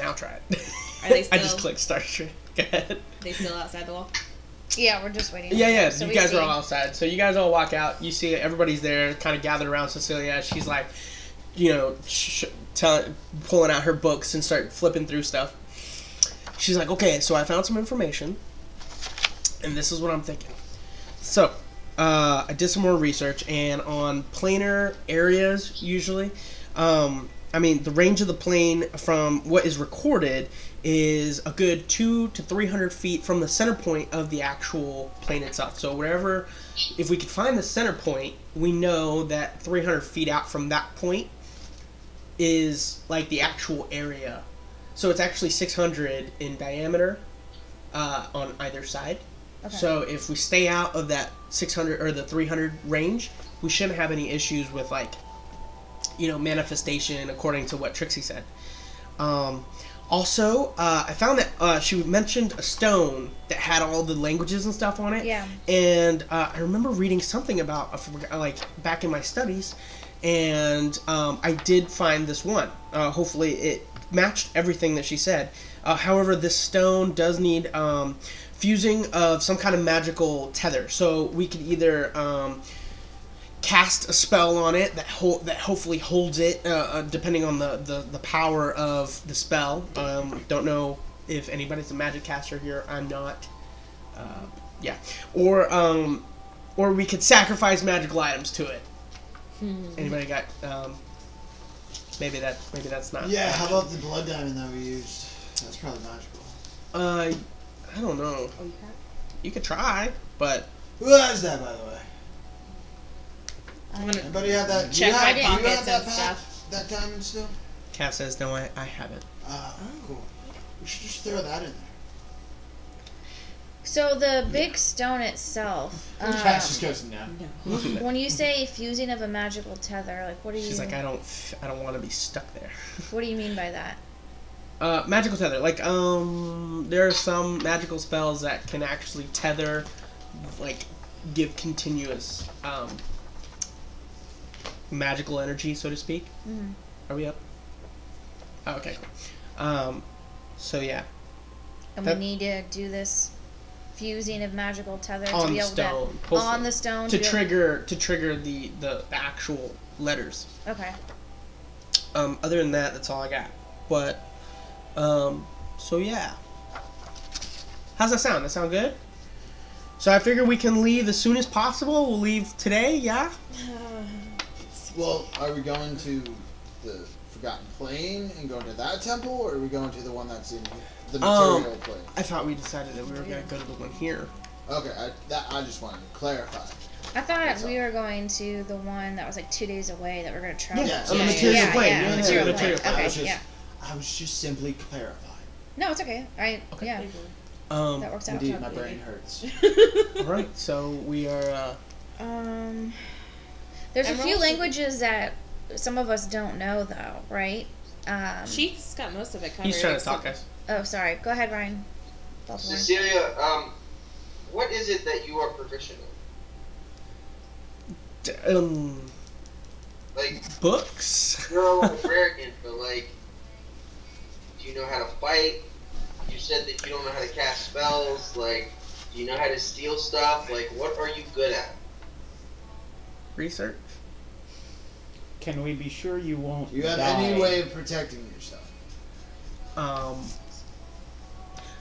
Now try it. Are they still? I just clicked start stream. Go ahead. They still outside the wall? Yeah, we're just waiting. Yeah. So you guys are all outside. So you guys all walk out. You see everybody's there, kind of gathered around Cecilia. She's like, pulling out her books and start flipping through stuff. She's like, okay, so I found some information, and this is what I'm thinking. So, I did some more research, and on planar areas, usually, the range of the plane from what is recorded is a good 200 to 300 feet from the center point of the actual plane itself. So wherever, if we could find the center point, we know that 300 feet out from that point is like the actual area. So it's actually 600 in diameter on either side. Okay. So if we stay out of that 600 or the 300 range, we shouldn't have any issues with manifestation, according to what Trixie said. Also, I found that she mentioned a stone that had all the languages and stuff on it. Yeah. And I remember reading something about, back in my studies, and I did find this one. Hopefully it matched everything that she said. However, this stone does need fusing of some kind of magical tether. So we could either cast a spell on it that hopefully holds it, depending on the power of the spell. Don't know if anybody's a magic caster here. I'm not. Yeah. Or we could sacrifice magical items to it. Anybody got? Maybe that's not. Yeah. How about the blood diamond that we used? That's probably magical. I don't know. You could try, but. Who has that, by the way? Anybody have that? Check my do you pockets have that and stuff. That diamond still? Cass says no. I haven't. Cool. We should just throw that in there. So the big stone itself. Cass just goes no. When you say fusing of a magical tether, like what do you? She's like, I don't want to be stuck there. What do you mean by that? Magical tether. Like, there are some magical spells that can actually tether, like, give continuous, magical energy, so to speak. Mm-hmm. Are we up? Oh, okay, cool. So yeah. And we need to do this fusing of magical tether to on be able stone, to on the stone to trigger the actual letters. Okay. Other than that, that's all I got. But so yeah. How's that sound? That sound good? So I figure we can leave as soon as possible. We'll leave today, yeah? Well, are we going to the Forgotten Plane and going to that temple, or are we going to the one that's in the material plane? I thought we decided that we were going to go to the one here. Okay, I just wanted to clarify. I thought we were going to the one that was like 2 days away that we're going to travel. Yeah, on the material plane. Yeah, material plane. Okay, I was just simply clarifying. No, it's okay. Yeah. That works out. Indeed, my brain hurts. Alright, so we are, There's a few languages that some of us don't know, though, right? She's got most of it covered. He's trying to talk, guys. Oh, sorry. Go ahead, Ryan. Cecilia, what is it that you are proficient in? Like, books? You're a little arrogant, but like, do you know how to fight? You said that you don't know how to cast spells. Like, do you know how to steal stuff? Like, what are you good at? Research. Can we be sure you won't You have die? any way of protecting yourself?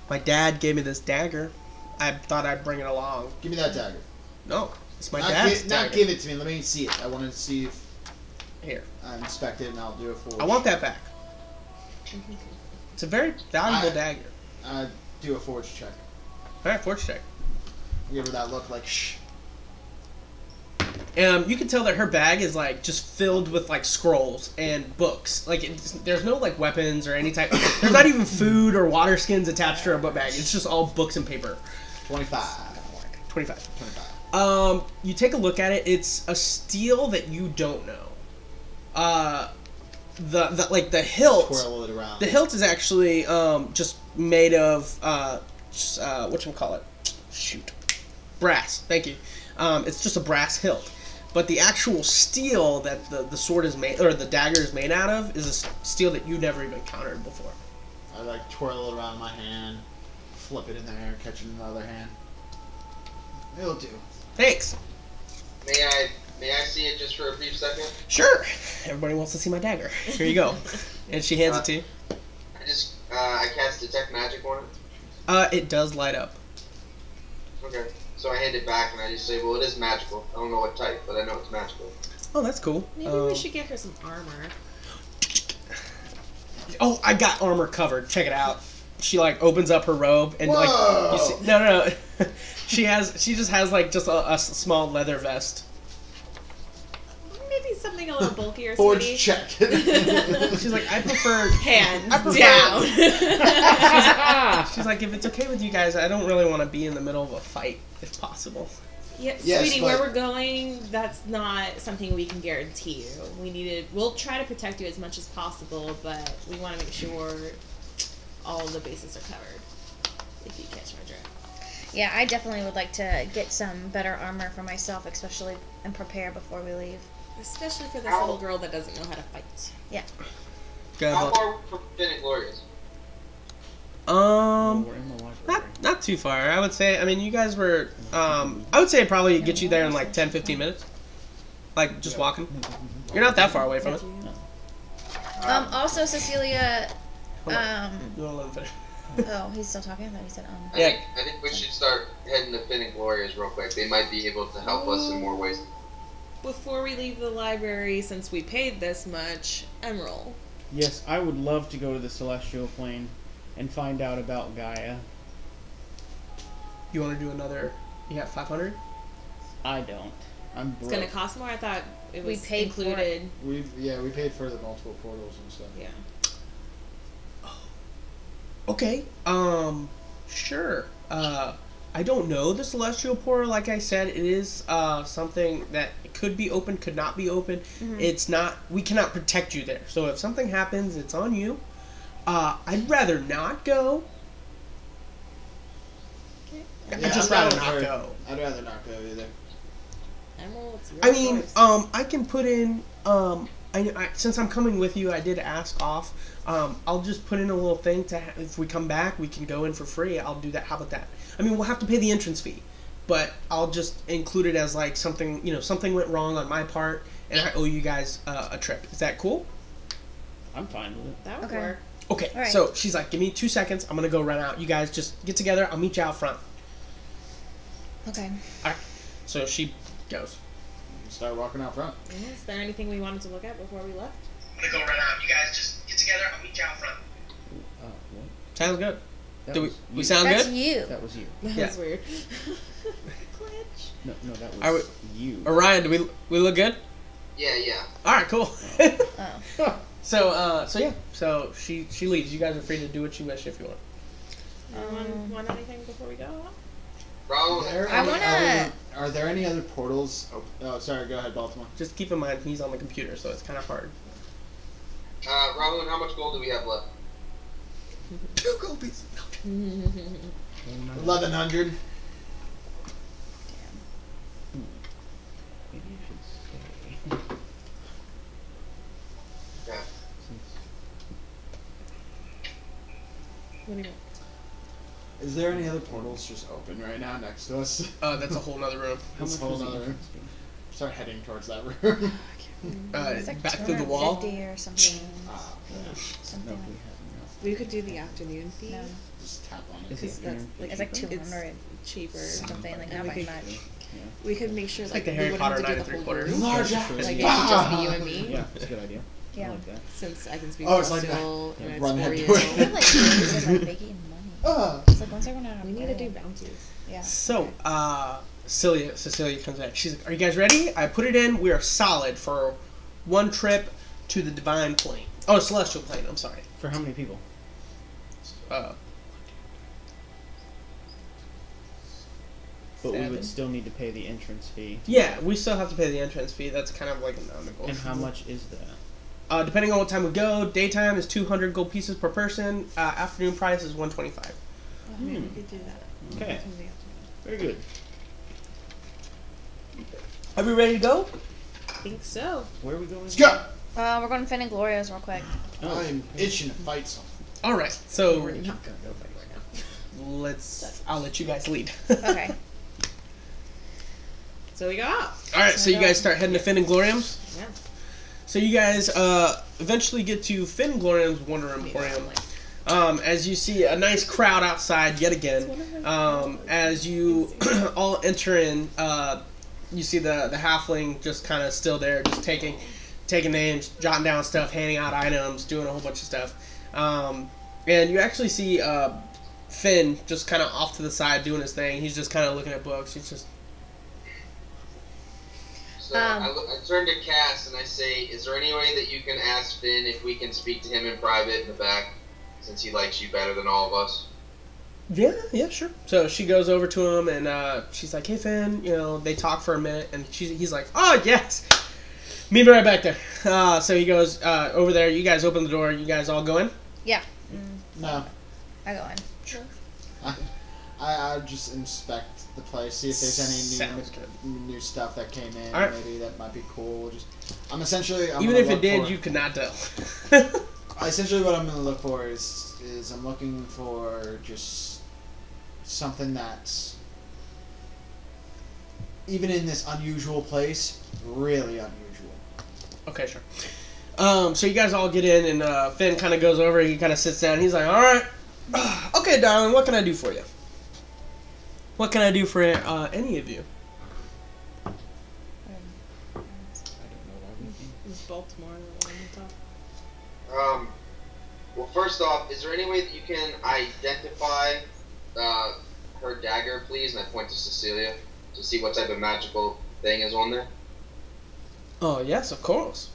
My dad gave me this dagger. I thought I'd bring it along. Give me that dagger. No, it's my dad's dagger. Not give it to me. Let me see it. I want to see if here. I inspect it, and I'll do a forge. I want that back. It's a very valuable dagger. Do a forge check. Alright, forge check. Give her that look like shh. You can tell that her bag is like just filled with like scrolls and books. Like there's no like weapons or any type. There's not even food or water skins attached to her book bag. It's just all books and paper. 25. 25. You take a look at it. It's a steel that you don't know. The hilt. Twirl it around. The hilt is actually just made of whatchamacallit? Shoot, brass. Thank you. It's just a brass hilt. But the actual steel that the sword is made, or the dagger is made out of, is a steel that you never even encountered before. I like twirl it around my hand, flip it in the air, catch it in the other hand. It'll do. Thanks. May I see it just for a brief second? Sure. Everybody wants to see my dagger. Here you go. And she hands it to you. I cast Detect Magic on it. It does light up. Okay. So I hand it back and I just say, well, it is magical. I don't know what type, but I know it's magical. Oh, that's cool. Maybe we should get her some armor. Oh, I got armor covered. Check it out. She like opens up her robe and Whoa! like you see, no. she just has like just a small leather vest. Maybe something a little bulkier, Forge sweetie. check. She's like, I prefer Hands I prefer- down. She's like, if it's okay with you guys, I don't really want to be in the middle of a fight, if possible. Yeah, Yes, sweetie, but- where we're going, that's not something we can guarantee you. We'll try to protect you as much as possible, but we want to make sure all of the bases are covered. If you catch my drift. Yeah, I definitely would like to get some better armor for myself, especially, and prepare before we leave. Especially for this Ow. little girl that doesn't know how to fight. Yeah. Go How ahead, far from Finn and Glorious? Bob. We're in the library. Not too far. I would say. I mean, you guys were. I would say it'd probably get you there in like 10-15 minutes. Like just walking. You're not that far away from it. Also, Cecilia. Hold on. You want to let him finish? Oh, he's still talking. I thought he said Yeah. I think we should start heading to Finn and Glorious real quick. They might be able to help us in more ways. Before we leave the library, since we paid this much, Emerald. Yes, I would love to go to the Celestial Plane and find out about Gaia. You want to do another? You got 500. I don't. I'm It's broke. gonna cost more. I thought it We was paid for included. we paid for the multiple portals and stuff. Yeah. Okay. Sure. I don't know the Celestial Portal. Like I said, it is something that could be open, could not be open. It's not. We cannot protect you there. So if something happens, it's on you. I'd rather not go. Okay. I'd just rather not go. I'd rather not go either. Emerald, it's your I mean, choice. I can put in. Since I'm coming with you, I did ask off. I'll just put in a little thing to. If we come back, we can go in for free. I'll do that. How about that? I mean, we'll have to pay the entrance fee, but I'll just include it as like something. Something went wrong on my part, and I owe you guys a trip. Is that cool? I'm fine with it. That would Okay. work. Okay. All right. So she's like, "Give me 2 seconds. I'm gonna go run out. You guys just get together. I'll meet you out front." Okay. So she goes. Start walking out front. Is there anything we wanted to look at before we left? I'm gonna go run out. You guys just get together. I'll meet you out front. What? Sounds good. That Do was we you. sound That's good? you. That was you. That Yeah. was weird. Glitch. No, that Are was you. Orion, do we look good? Yeah. All right, cool. Oh. So yeah. So she leaves. You guys are free to do what you wish if you want. Anyone want anything before we go? Raul, I wanna- Are there any other portals? Oh, sorry. Go ahead, Baltimore. Just keep in mind he's on the computer, so it's kind of hard. Raul, how much gold do we have left? 2 gold pieces. 1100. Maybe I should stay. Yeah. What do you want? Is there any other portals just open right now next to us? That's a whole nother room. How This much whole was the nother room. entrance fee? Start heading towards that room. It's like Back through the wall. 250 or something. Ah, No, Something we like haven't. No. We could do the afternoon fee. No. just tap on it. Is Because it that's cheaper? like It's like 200 it's cheaper. something, like And not we by could- much. Yeah. We could make sure like the we Harry wouldn't Potter have to 9 do the whole 3/4. group. Large That's Like it true. could just be you and me. Yeah, that's a good idea. I Yeah. like that. Since I can speak Oh, for it's like that. still, Yeah. and Run it's ahead 4 to years it. I feel old. like games is like making money. It's like once I run out of We need to do bread. bounties. Yeah. So, Cecilia comes back. She's like, "Are you guys ready? I put it in. We are solid for one trip to the divine plane. Oh, celestial plane. I'm sorry. For how many people? But we 7. would still need to pay the entrance fee. Yeah, we still have to pay the entrance fee. That's kind of like a non-negotiable. And how much is that? Depending on what time we go, daytime is 200 gold pieces per person. Afternoon price is 125. We could do that. Okay. That's in the afternoon. Very good. Are we ready to go? I think so. Where are we going? Let's go! We're going to Finn and Gloria's real quick. Oh, I'm itching to fight something. All right, so We're not gonna go fight right now. I'll let you guys lead. Okay. So we go out. All right, so you guys start heading to Finn and Glorium's. Yeah. So you guys eventually get to Finn and Glorium's Wonder Emporium. As you see a nice crowd outside yet again. As you all enter in, you see the halfling just kind of still there, just taking names, jotting down stuff, handing out items, doing a whole bunch of stuff. And you actually see Finn just kind of off to the side doing his thing. He's just kind of looking at books. He's just... So I turn to Cass and I say, is there any way that you can ask Finn if we can speak to him in private in the back, since he likes you better than all of us? Yeah, sure. So she goes over to him and she's like, "Hey, Finn," they talk for a minute and he's like, "Oh, yes. Meet me right back there." So he goes over there. You guys open the door. You guys all go in? Yeah. No. I go in. Sure. I just inspect the place, see if there's any new stuff that came in. Right. Maybe that might be cool. I'm even if it did, you could not tell. Essentially, what I'm going to look for is I'm looking for just something that's, even in this unusual place, really unusual. Okay, sure. So you guys all get in, and Finn kind of goes over. He kind of sits down. He's like, "All right, okay, darling. What can I do for you? What can I do for any of you?" I don't know why we Is Baltimore the one we talk? Well, first off, is there any way that you can identify her dagger, please? And I point to Cecilia to see what type of magical thing is on there. Oh, yes, of course.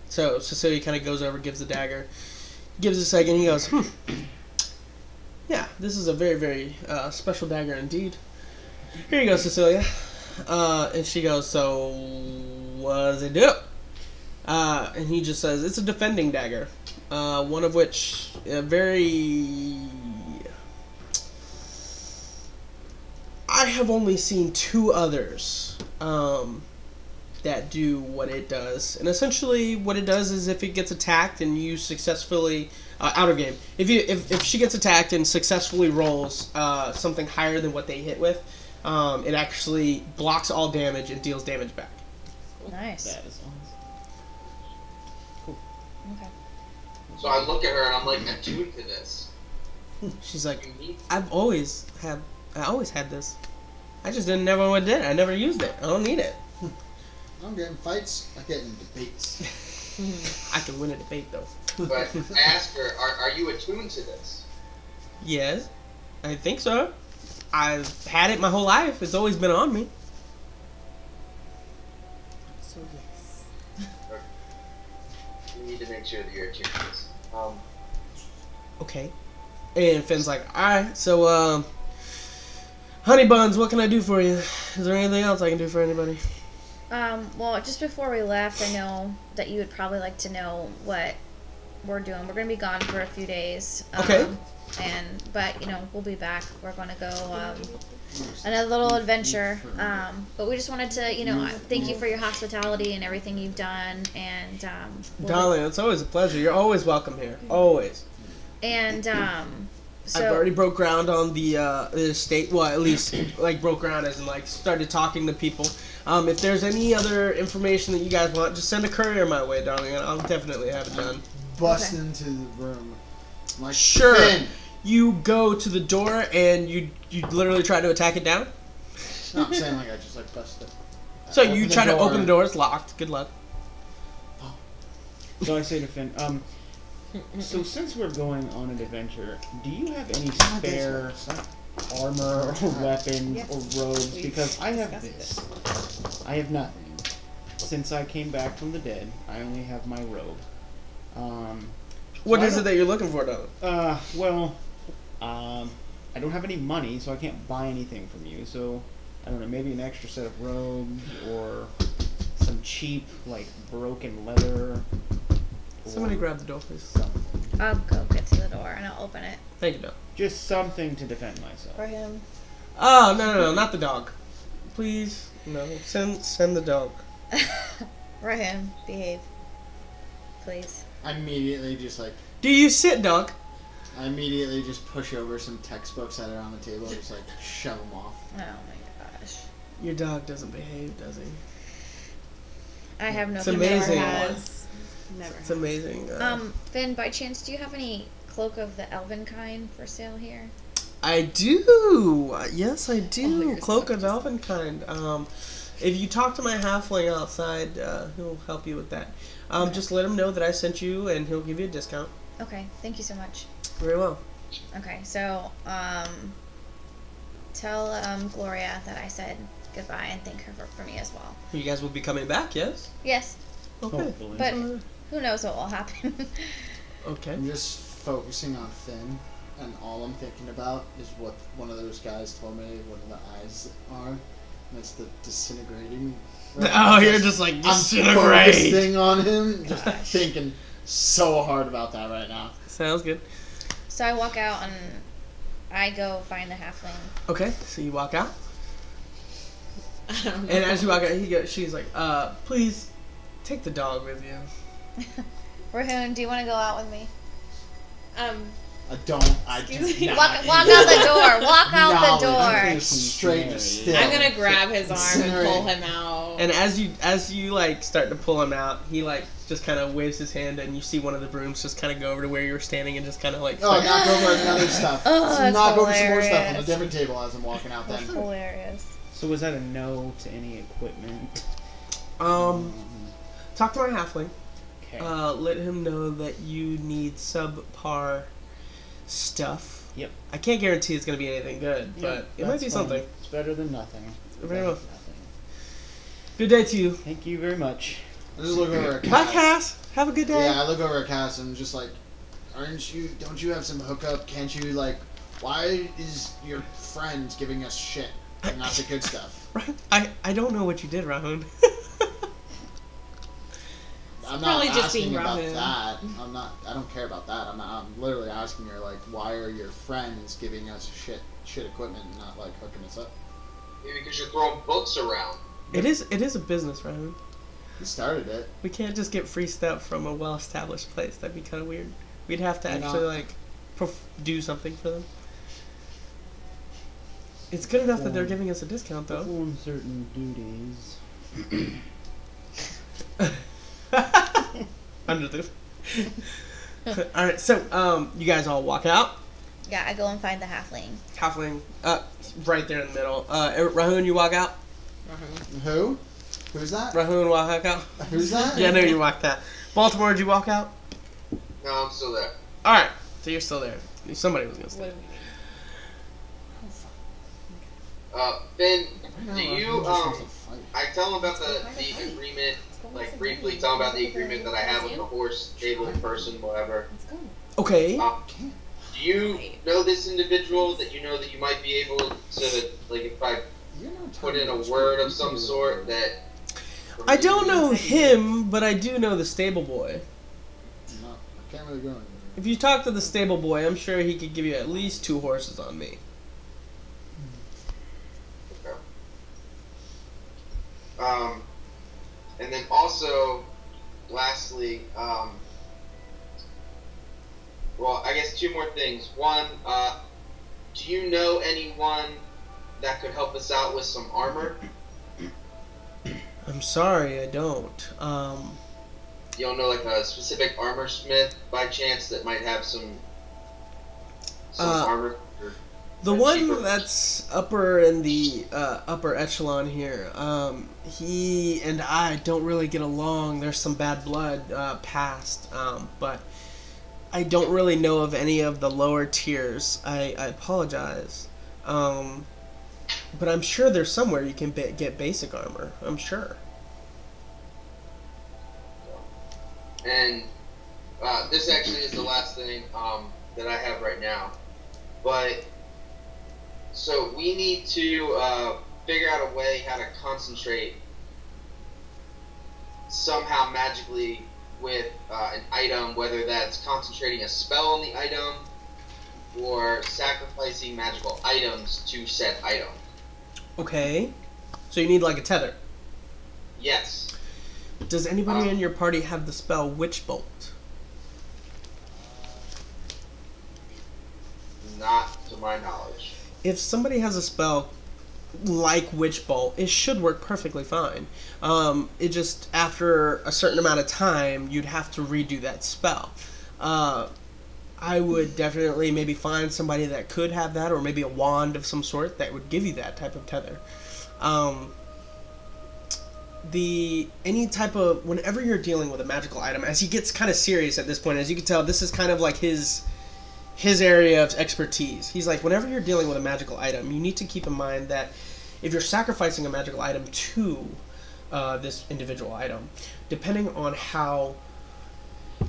So Cecilia kind of goes over, gives the dagger, gives it a second. He goes, "Yeah, this is a very, very special dagger indeed. Here you go, Cecilia." And she goes, "So what does it do?" And he just says, "It's a defending dagger. One of which I have only seen 2 others that do what it does. And essentially what it does is if it gets attacked and you successfully... outer game. If she gets attacked and successfully rolls something higher than what they hit with, it actually blocks all damage and deals damage back." Nice. That is awesome. Cool. Okay. So I look at her and I'm like, attuned to this. She's like, I always had this. I just didn't never did it. I never used it. I don't need it. I don't get in fights. I get in debates. I can win a debate though. But I ask her, are you attuned to this? Yes, I think so. I've had it my whole life. It's always been on me. So yes. You need to make sure that you're attuned to this. Okay. And Finn's like, "Alright, so, Honey Buns, what can I do for you? Is there anything else I can do for anybody?" Well, just before we left, I know that you would probably like to know what we're doing. We're going to be gone for a few days. Okay. But, we'll be back. We're going to go, another little adventure. But we just wanted to, thank you for your hospitality and everything you've done. And, darling, it's always a pleasure. You're always welcome here. Always. And, so I've already broke ground on the estate. Well, at least, broke ground as in, started talking to people. If there's any other information that you guys want, just send a courier my way, darling, and I'll definitely have it done. Bust into the room. I'm like, sure. Finn. You go to the door and you literally try to attack it down? No, I'm saying I just bust it. So you try to open the door, it's locked. Good luck. So I say to Finn, so since we're going on an adventure, do you have any spare armor or weapons or robes? Because I have this. I have nothing. Since I came back from the dead, I only have my robe. What is it that you're looking for, though? I don't have any money, so I can't buy anything from you. So, I don't know, maybe an extra set of robes or some cheap, broken leather. Somebody grab the door, please. Something. I'll go get to the door and I'll open it. Thank you, Doc. Just something to defend myself. For him. Oh, no, not the dog. Please, no. Send the dog. Rahim, behave. Please. I immediately just Do you sit, dog? I immediately just push over some textbooks that are on the table and just shove them off. Oh my gosh. Your dog doesn't behave, does he? I have no It's clue. amazing. Never has. Never. It's amazing. Finn, by chance, do you have any cloak of the elven kind for sale here? I do. Yes, I do. Oh, you're Cloak so of Elvenkind. If you talk to my halfling outside, he'll help you with that. Just let him know that I sent you, and he'll give you a discount. Okay, thank you so much. Very well. Okay, so, tell, Gloria that I said goodbye and thank her for me as well. You guys will be coming back, yes? Yes, Okay. Hopefully. but who knows what will happen. Okay. I'm just focusing on Finn, and all I'm thinking about is what one of those guys told me one of the eyes are. And it's the disintegrating. Oh, you're just like, I'm disintegrate! focusing on him, just Gosh. thinking so hard about that right now. Sounds good. So I walk out and I go find the halfling. Okay, so you walk out, I don't know. and as you walk out, she's like, please, take the dog with you. Rahun, do you want to go out with me? I don't. I Excuse do me? not. Walk out the door. Walk out the Knowledge. door. Straight to still. I'm gonna grab his arm and pull Incinerate. him out. And as you like start to pull him out, he like just kind of waves his hand, and you see one of the brooms just kind of go over to where you were standing and just kind of like. Oh, knock over another stuff. Oh, that's knock over some more stuff on a hilarious. different table as I'm walking out. Then. That's hilarious. So was that a no to any equipment? Talk to my halfling. Okay. Let him know that you need subpar stuff. Yep. I can't guarantee it's going to be anything good, Yeah, but it might that's be fine. something. It's better than nothing. Very Better well. than nothing. Good day to you. Thank you very much. I just look over at Bye, Cass. Cass. Have a good day. Yeah, I look over at Cass and just like, don't you have some hookup? Can't you why is your friend giving us shit and not the good stuff? I don't know what you did, Rahun. I'm probably not just asking being about Rahun. that. I don't care about that. I'm literally asking her why are your friends giving us shit equipment and not hooking us up? Maybe because you're throwing books around. It is a business, Rahun. He started it. We can't just get free stuff from a well-established place. That'd be kind of weird. We'd have to You're actually do something for them. It's good enough that they're giving us a discount, though. Perform certain duties. Under the. All right, so you guys all walk out. Yeah, I go and find the halfling. Halfling, right there in the middle. Rahun, you walk out. Who? Who's that? Rahun, walk out. Who's that? Yeah, I know you walked out. Baltimore, did you walk out? No, I'm still there. All right, so you're still there. Somebody was gonna What stay. do we need? Ben, No, do you, he just wants to fight. I tell him about the agreement, briefly tell him about the agreement that I have with the horse, stable, person, whatever. Let's go. Okay. Do you know this individual that you know that you might be able to, if I You're not put in a talking word about of some speaking sort that... I don't know him, but I do know the stable boy. No, I can't really go anywhere. If you talk to the stable boy, I'm sure he could give you at least 2 horses on me. Okay. And then also, lastly, well, I guess 2 more things. One, do you know anyone that could help us out with some armor? I'm sorry, I don't. You don't know a specific armor smith by chance that might have some armor? Or The cheaper? one that's upper in the upper echelon here, he and I don't really get along. There's some bad blood past, but I don't really know of any of the lower tiers. I apologize. But I'm sure there's somewhere you can get basic armor. I'm sure. And this actually is the last thing that I have right now. But, so we need to figure out a way how to concentrate somehow magically with an item, whether that's concentrating a spell on the item or sacrificing magical items to said item. Okay. So you need a tether. Yes. Does anybody in your party have the spell Witch Bolt? Not to my knowledge. If somebody has a spell like Witch Bolt, it should work perfectly fine. It just, after a certain amount of time, you'd have to redo that spell. I would definitely maybe find somebody that could have that, or maybe a wand of some sort that would give you that type of tether. Any type of, whenever you're dealing with a magical item, as he gets kind of serious at this point, as you can tell, this is kind of like his area of expertise. He's like, whenever you're dealing with a magical item, you need to keep in mind that if you're sacrificing a magical item to this individual item, depending on how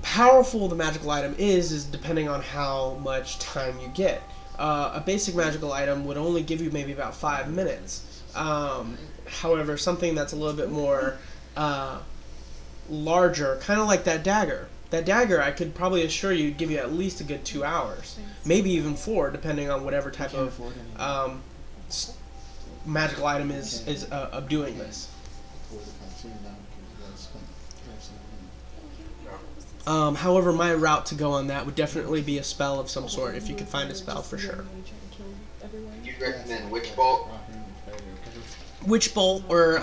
powerful the magical item is depending on how much time you get. A basic magical item would only give you maybe about 5 minutes. However, something that's a little bit more larger, kind of like that dagger. That dagger, I could probably assure you, give you at least a good 2 hours, maybe even 4, depending on whatever type of magical item is of doing this. However, my route to go on that would definitely be a spell of some sort, if you could find a spell for sure. You'd recommend Witch Bolt? Witch Bolt, or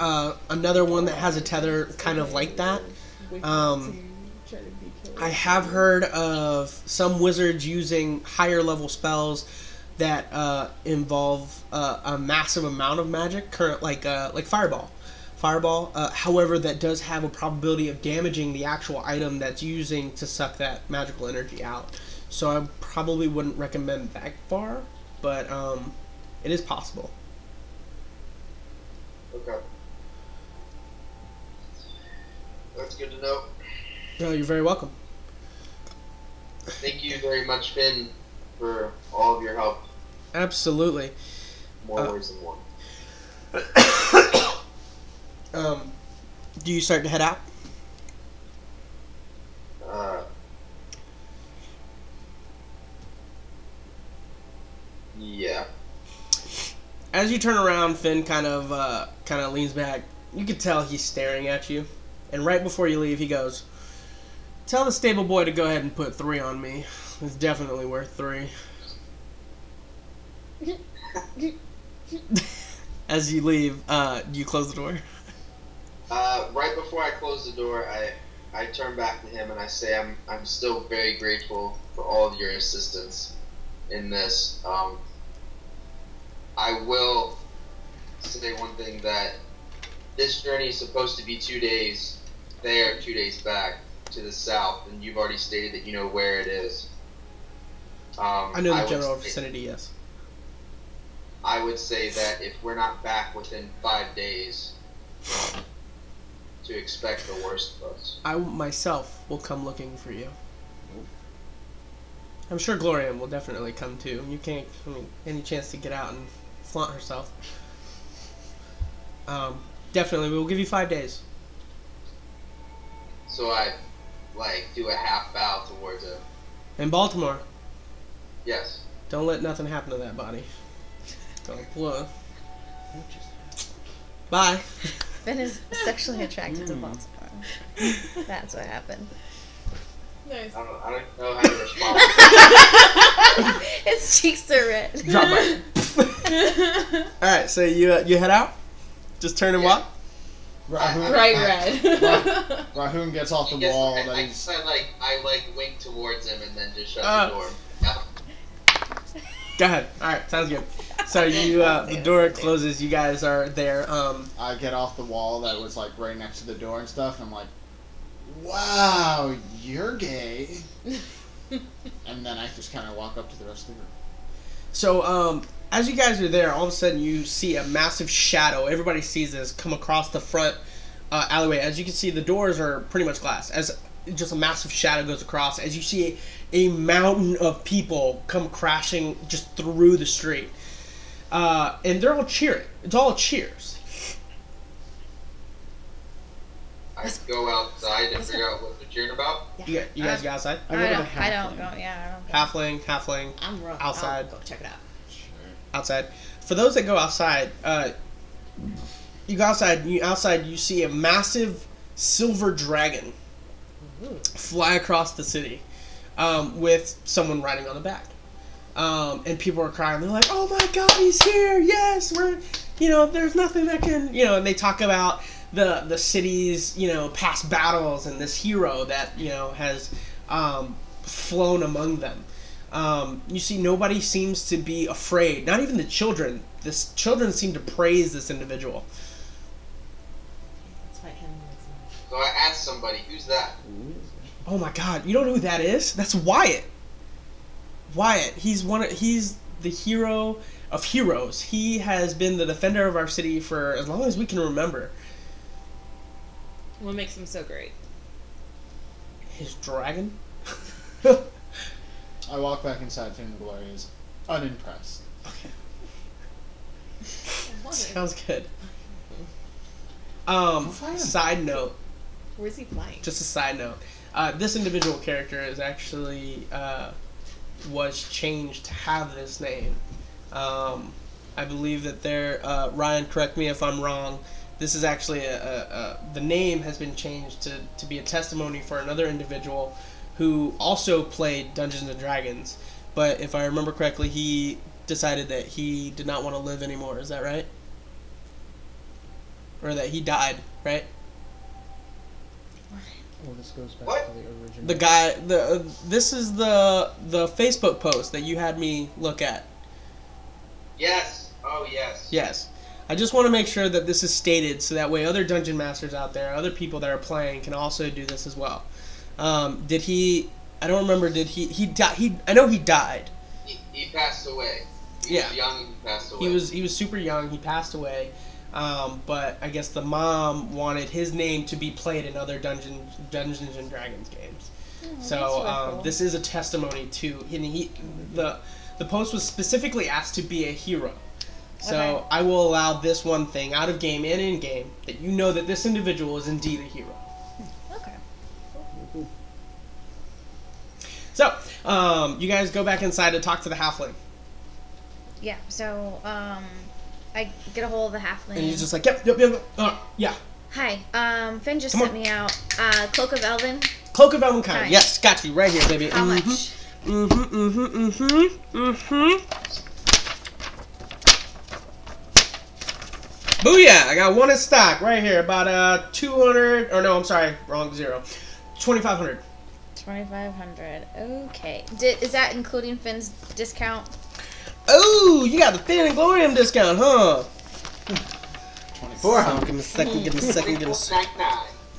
another one that has a tether kind of like that. I have heard of some wizards using higher level spells that involve a massive amount of magic, like Fireball. However, that does have a probability of damaging the actual item that's using to suck that magical energy out. So I probably wouldn't recommend that far, but it is possible. Okay. That's good to know. Oh, you're very welcome. Thank you very much, Finn, for all of your help. Absolutely. More words than one. Do you start to head out? Yeah. As you turn around, Finn kind of leans back. You can tell he's staring at you. And right before you leave, he goes, "Tell the stable boy to go ahead and put 3 on me. It's definitely worth 3. As you leave, you close the door? Right before I close the door, I turn back to him and I say I'm still very grateful for all of your assistance in this. I will say one thing, that this journey is supposed to be 2 days there, 2 days back to the south, and you've already stated that you know where it is. I know the general vicinity, yes. I would say that if we're not back within 5 days, to expect the worst of us. I myself will come looking for you. I'm sure Gloria will definitely come too. You can't, any chance to get out and flaunt herself. Definitely, we will give you 5 days. So I, do a half bow towards him. In Baltimore. Yes. Don't let nothing happen to that body. Don't blow. Bye. Ben is sexually attracted to Baltimore. That's what happened. Nice. I don't know how to respond. His cheeks are red. Drop it. Alright, so you head out? Just turn and walk? Rahun, Bright red. Rahun gets off the Yes, wall. I wink towards him and then just shut the door. Yeah. Go ahead. Alright, sounds good. So you, the door closes, you guys are there. I get off the wall that was right next to the door and stuff, and I'm like, wow, you're gay. And then I just kind of walk up to the rest of the group. So, as you guys are there, all of a sudden you see a massive shadow. Everybody sees this come across the front alleyway. As you can see, the doors are pretty much glass. As just a massive shadow goes across, as you see a mountain of people come crashing just through the street. And they're all cheering. It's all cheers. I go outside and figure out what they're cheering about. You guys go outside? I don't go. Yeah, I don't go. Halfling, I'm wrong. outside. I'll go check it out. Outside. For those that go outside, you go outside. You see a massive silver dragon fly across the city with someone riding on the back. and people are crying. They're like, "Oh my God, he's here! Yes, we're, there's nothing that can, And they talk about the city's, past battles and this hero that has flown among them. You see, nobody seems to be afraid. Not even the children. Children seem to praise this individual. So I asked somebody, "Who's that?" Oh my God, you don't know who that is? That's Wyatt. Wyatt. He's the hero of heroes. He has been the defender of our city for as long as we can remember. What makes him so great? His dragon? I walk back inside, Finn Glory is unimpressed. Okay. Sounds good. Side note. Where's he flying? Just a side note. This individual character is actually was changed to have this name. I believe that Ryan, correct me if I'm wrong. This is actually the name has been changed to be a testimony for another individual who also played Dungeons and Dragons. But if I remember correctly, he decided that he did not want to live anymore. Is that right? Or that he died, right? Well, this goes back What? to the original. The guy, this is the Facebook post that you had me look at. Yes. Oh, yes. Yes. I just want to make sure that this is stated so that way other dungeon masters out there, other people that are playing can also do this as well. Did he, I don't remember, did he die? I know he died. He passed away. He was young and he passed away. He was super young, he passed away. But I guess the mom wanted his name to be played in other Dungeons and Dragons games. So this is a testimony to, and the post was specifically asked to be a hero. So Okay. I will allow this one thing out of game and in game that you know that this individual is indeed a hero. Okay. So you guys go back inside to talk to the halfling, Yeah. So I get a hold of the halfling. and he's just like, yep, yeah. Hi. Finn just Come sent on. me out Cloak of Elven. Cloak of Elvenkind. Hi. Yes, got you right here, baby. How much? Booyah! I got one in stock right here. About 200. Or no, I'm sorry, wrong zero. 2,500. 2,500. Okay. Is that including Finn's discount? Oh, you got the Thin and Glorium discount, huh? 24. Give me a second. Give me a second. Give me a second.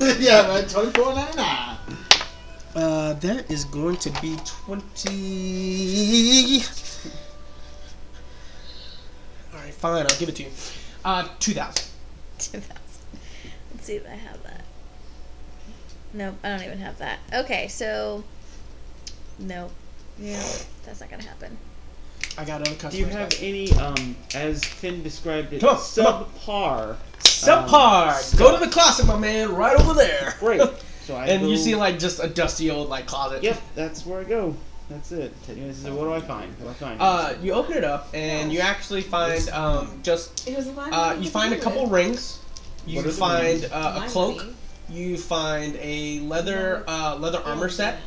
$24.99. Yeah, man, $24.99. That is going to be 20. All right, fine. I'll give it to you. 2,000. 2,000. Let's see if I have that. Nope, I don't even have that. Okay, so nope. Yeah, that's not gonna happen. I got other Do customers. you have any, as Finn described it, Come on, subpar? Subpar. Go to the closet, my man. Right over there. Great. So I And go, you see like just a dusty old like closet. Yep, that's where I go. That's it. What do I find? What do I find? You open it up and you actually find just It was a you find a couple rings. You What are the find rings? a cloak. You find a leather armor set,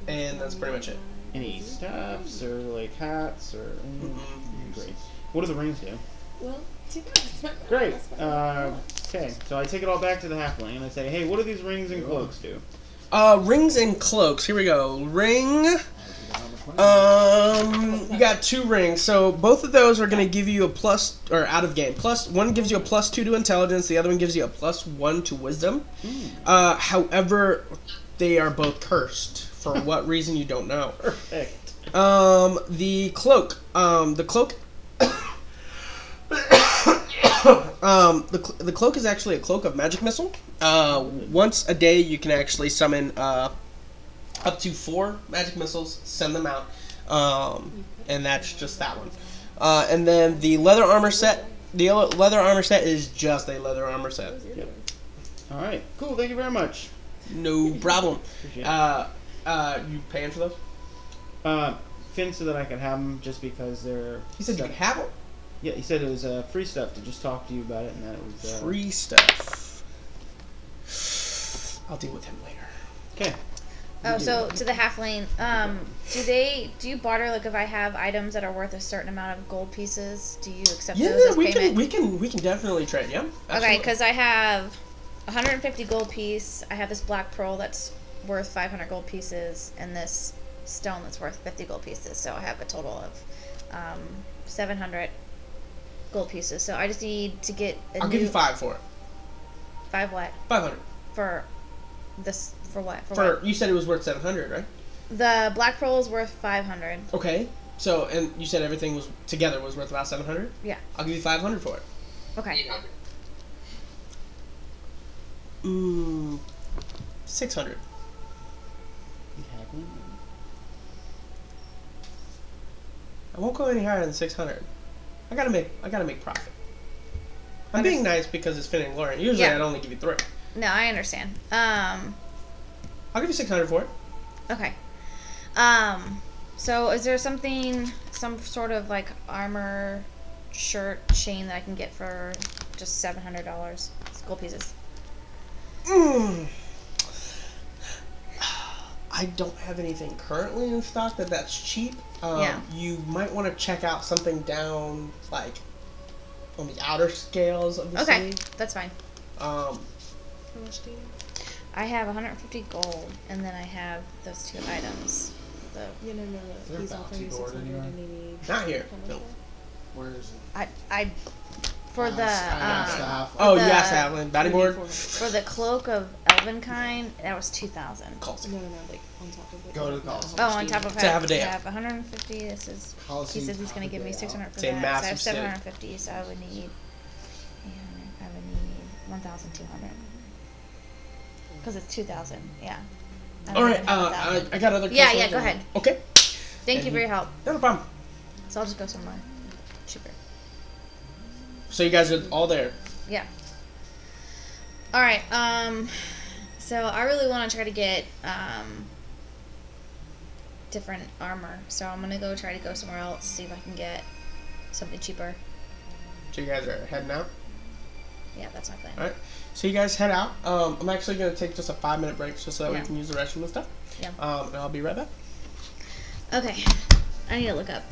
and that's pretty much it. Any stuffs or like hats or? Great. What do the rings do? Well, Great. Okay, so I take it all back to the halfling and I say, hey, what do these rings and cloaks do? Rings and cloaks. Here we go. Ring. You got 2 rings, so both of those are going to give you a plus, or out of game. One gives you a +2 to intelligence, the other one gives you a +1 to wisdom. However, they are both cursed. For what reason, you don't know. Perfect. The cloak. The cloak is actually a cloak of magic missile. Once a day, you can actually summon up to 4 magic missiles, send them out, and that's just that one. And then the leather armor set. The leather armor set is just a leather armor set. Yep. All right. Cool. Thank you very much. No problem. Appreciate it. You paying for those? Finn said that I could have them just because they're. He said you could have them. Yeah, he said it was free stuff to just talk to you about it, and that it was Free stuff. I'll deal with him later. Okay. Oh, so to the halfling, do you barter, like, if I have items that are worth a certain amount of gold pieces, do you accept those as payment? we can definitely trade. Yeah. Absolutely. Okay, because I have 150 gold piece. I have this black pearl that's worth 500 gold pieces, and this stone that's worth 50 gold pieces. So I have a total of 700 gold pieces. So I just need to get. I'll give you 5 for it. 5 what? 500 for this. For what? For you said it was worth 700, right? The black pearl is worth 500. Okay. So, and you said everything was together was worth about 700? Yeah. I'll give you 500 for it. Okay. 800. 600. I won't go any higher than 600. I gotta make profit. I'm being nice because it's Finn and Lauren. Usually I'd only give you 3. No, I understand. I'll give you 600 for it. Okay. So is there something, some sort of like armor, shirt, chain that I can get for just $700 gold pieces? I don't have anything currently in stock that's cheap. Yeah. You might want to check out something down like on the outer scales of the Okay, city. that's fine. How much do you? I have 150 gold, and then I have those 2 items. The No. there He's a offering you bounty board 600 anywhere? and he needs. Not here. How much No. more? Where is it? I for the Oh, the- you asked Avalon. Bounty board? for the cloak of Elvenkind, that was 2,000. Coliseum. No, like on top of it. Go to the No, Coliseum. how Oh, much on do top you of To have a day I out. have 150. This is. He Coliseum says he's going to give me half a day 600 for It's a that. So I have massive city. 750. So I would need. I would need 1,200. Because it's 2,000. Yeah. I All don't right. even have 1,000. I got other. Yeah, customers. go ahead. Okay. Thank you for your help. No problem. So I'll just go somewhere cheaper. So you guys are all there. Yeah. All right. So I really want to try to get different armor. So I'm gonna try to go somewhere else, see if I can get something cheaper. So you guys are heading out. Yeah, that's my plan. All right. So you guys head out. I'm actually going to take just a 5-minute break just so that Yeah. we can use the restroom and stuff. Yeah. And I'll be right back. Okay. I need to look up.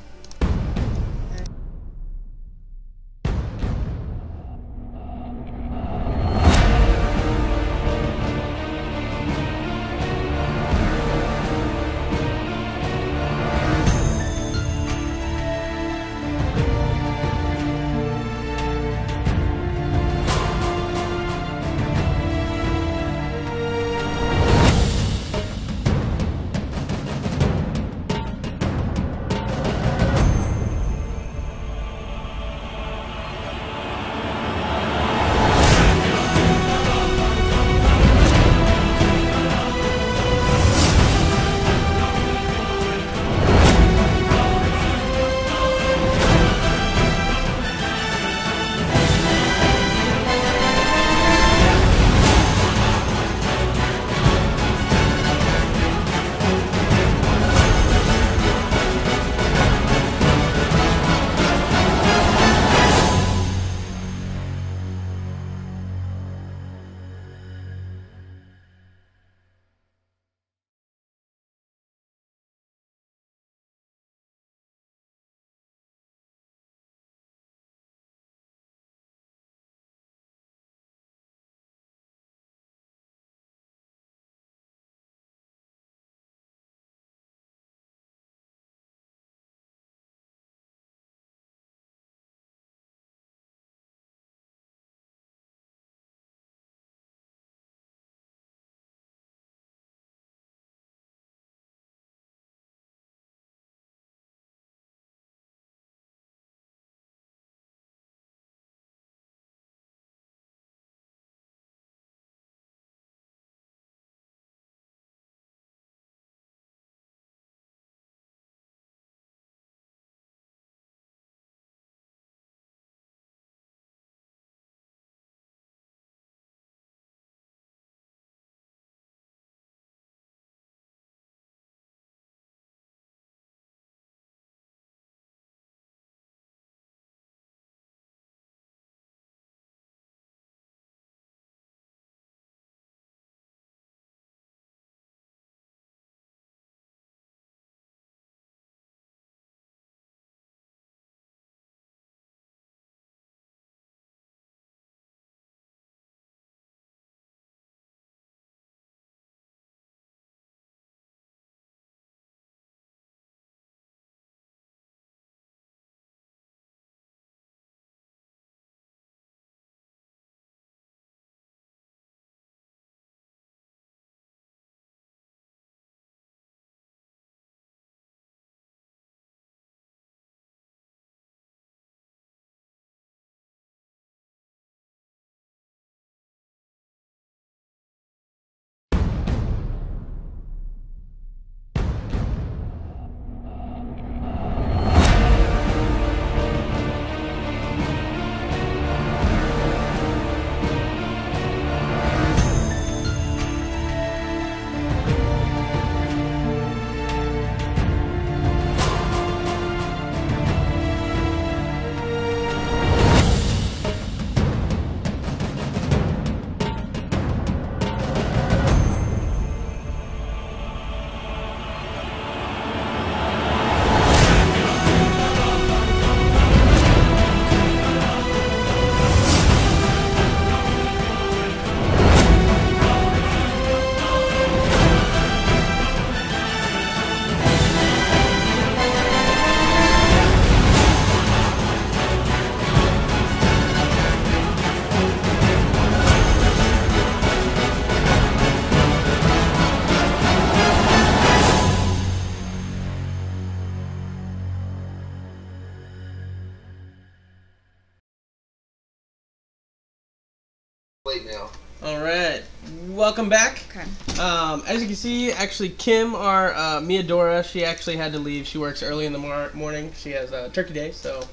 plate mail. All right, welcome back. Okay. As you can see, actually, Kim, our Miadora, she actually had to leave. She works early in the morning. She has Turkey Day, so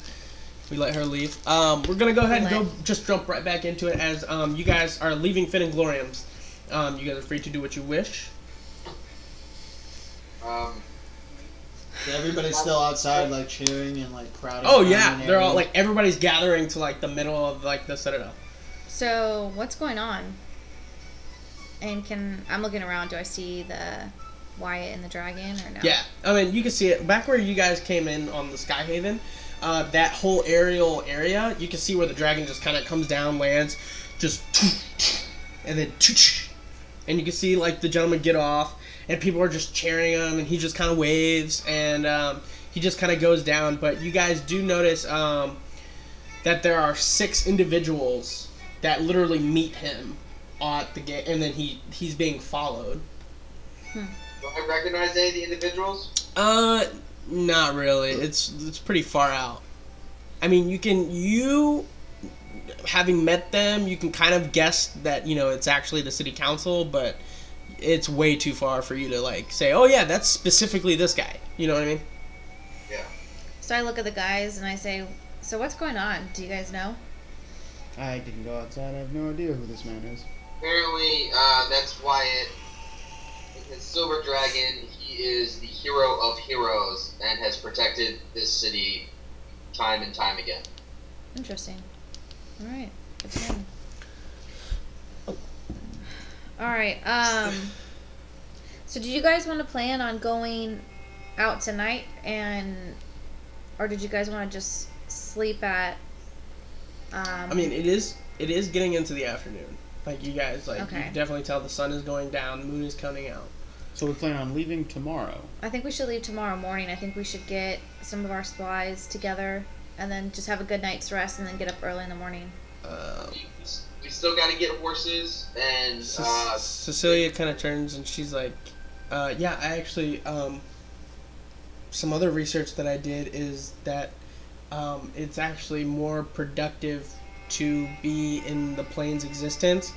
we let her leave. We're gonna go ahead and just jump right back into it as you guys are leaving Fit and Gloriums. You guys are free to do what you wish. Everybody's still outside, like cheering and like crowding. Oh yeah, they're all like everybody's gathering to like the middle of like the Citadel. So what's going on? And I'm looking around. Do I see the Wyatt and the dragon or no? Yeah, I mean you can see it back where you guys came in on the Skyhaven. That whole aerial area, you can see where the dragon just kind of comes down, lands, just and then and you can see like the gentleman get off, and people are just cheering him, and he just kind of waves, and he just kind of goes down. But you guys do notice that there are 6 individuals that literally meet him at the gate, and then he's being followed. Do I recognize any of the individuals? Not really. It's pretty far out. I mean, you having met them, you can kind of guess that, you know, it's actually the city council, but it's way too far for you to like say, oh yeah, that's specifically this guy. You know what I mean? Yeah. So I look at the guys and I say, so what's going on? Do you guys know? I didn't go outside. I have no idea who this man is. Apparently, that's Wyatt. His Silver Dragon, he is the hero of heroes and has protected this city time and time again. Interesting. All right. Good to know. All right. So did you guys want to plan on going out tonight, or did you guys want to just sleep at? I mean, it is getting into the afternoon. Like you guys, like Okay. you can definitely tell the sun is going down, the moon is coming out. So we plan on leaving tomorrow. I think we should leave tomorrow morning. I think we should get some of our supplies together, and then just have a good night's rest, and then get up early in the morning. We still got to get horses, and Cecilia kind of turns and she's like, yeah, I actually, some other research that I did is that it's actually more productive to be in the plane's existence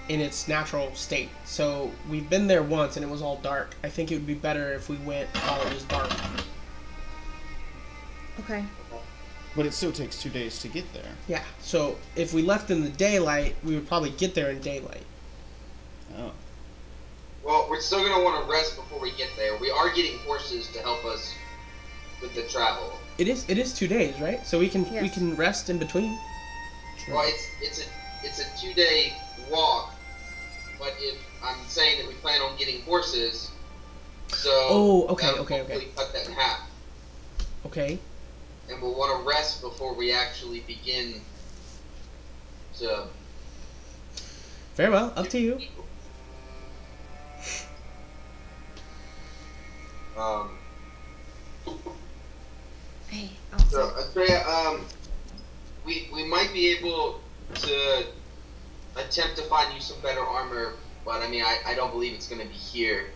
in its natural state. So we've been there once and it was all dark. I think it would be better if we went while it was dark. Okay. But it still takes 2 days to get there. Yeah, so if we left in the daylight, we would probably get there in daylight. Oh. well, we're still going to want to rest before we get there. We are getting horses to help us with the travel. It is 2 days, right? So we can Yes. rest in between. Well, it's a 2-day walk, but if I'm saying that we plan on getting horses, so Oh, okay, that would okay. hopefully cut that in half, Okay. and we'll want to rest before we actually begin to. Very well, up to you. Hey, So, Andrea, we might be able to attempt to find you some better armor, but I mean, I don't believe it's going to be here.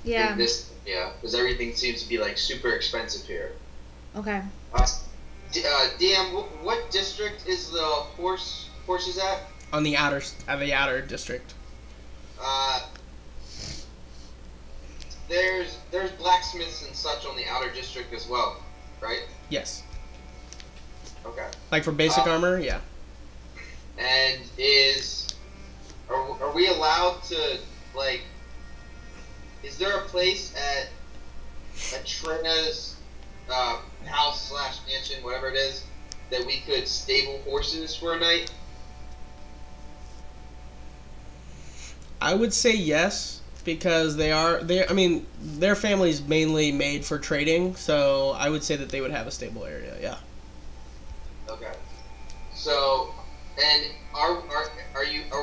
yeah. In this, because everything seems to be like super expensive here. Okay. DM, what district is the horses at? On the outer district. There's blacksmiths and such on the outer district as well, right? Yes. Okay. Like for basic armor, yeah. And are we allowed to, like, is there a place at Atrena's house / mansion, whatever it is, that we could stable horses for a night? I would say yes, because I mean, their family's mainly made for trading, so I would say that they would have a stable area, yeah. Okay. So, and are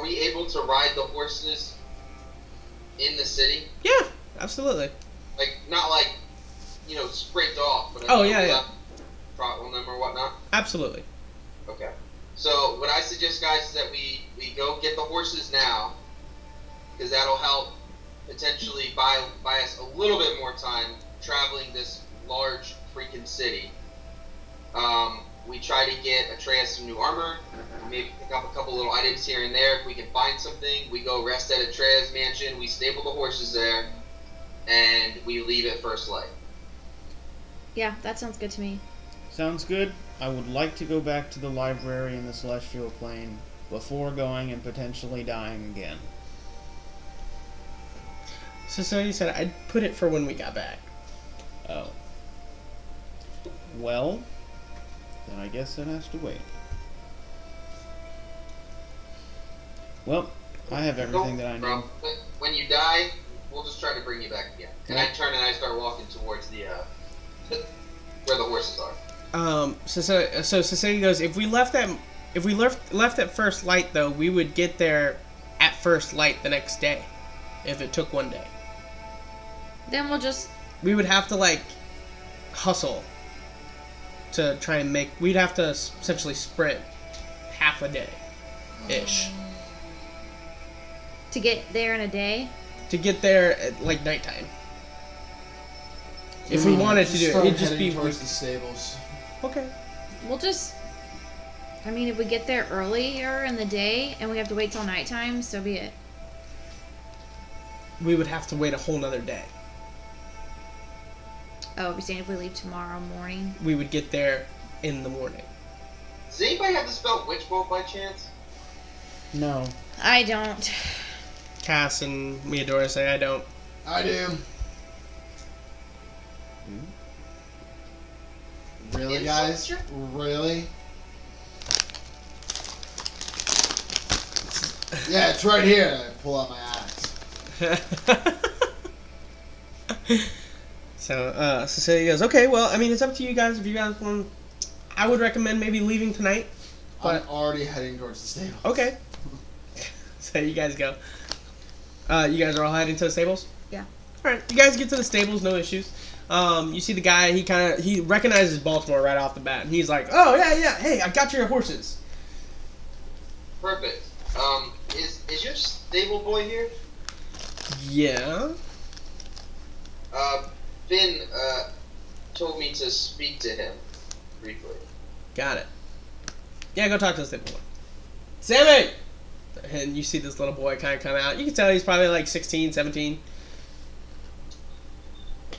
we able to ride the horses in the city? Yeah, absolutely. Like, not like, sprint off, but Oh, yeah. trot on them or whatnot? Absolutely. Okay. So, what I suggest, guys, is that we go get the horses now, because that'll help potentially buy us a little bit more time traveling this large freaking city. we try to get Atreus some new armor. Maybe pick up a couple little items here and there. If we can find something, we go rest at Atreus' mansion. We stable the horses there, and we leave at first light. Yeah, that sounds good to me. Sounds good. I would like to go back to the library in the Celestial Plane before going and potentially dying again. So you said I'd put it for when we got back. Oh. Well, then I guess it has to wait. Well, I have everything that I need. When you die, we'll just try to bring you back again. And I turn and I start walking towards the where the horses are. So Cecilia goes, if we left at first light though, we would get there at first light the next day, if it took one day. Then we'll just... We would have to, like, hustle to try and make... We'd have to essentially sprint half a day-ish. To get there in a day? To get there at, like, nighttime. If we wanted to do it, it'd just be... towards the stables. Okay. We'll just... I mean, if we get there earlier in the day and we have to wait till nighttime, so be it. We would have to wait a whole nother day. Oh, you're saying if we leave tomorrow morning? We would get there in the morning. Does anybody have the spell Witch Bolt by chance? No. I don't. Cass and Meadora say I don't. I do. Really, guys? Really? Yeah, it's right here. I pull out my axe. So Cecilia goes, okay, well, I mean, it's up to you guys. If you guys want, I would recommend maybe leaving tonight. But I'm already heading towards the stables. okay. So you guys go. You guys are all heading to the stables? Yeah. Alright, you guys get to the stables, no issues. You see the guy, he recognizes Baltimore right off the bat. And he's like, oh, yeah, hey, I got your horses. Perfect. Is your stable boy here? Yeah. Finn, told me to speak to him briefly. Got it. Yeah, go talk to the stable boy. Sammy! And you see this little boy kind of come out. You can tell he's probably like 16, 17.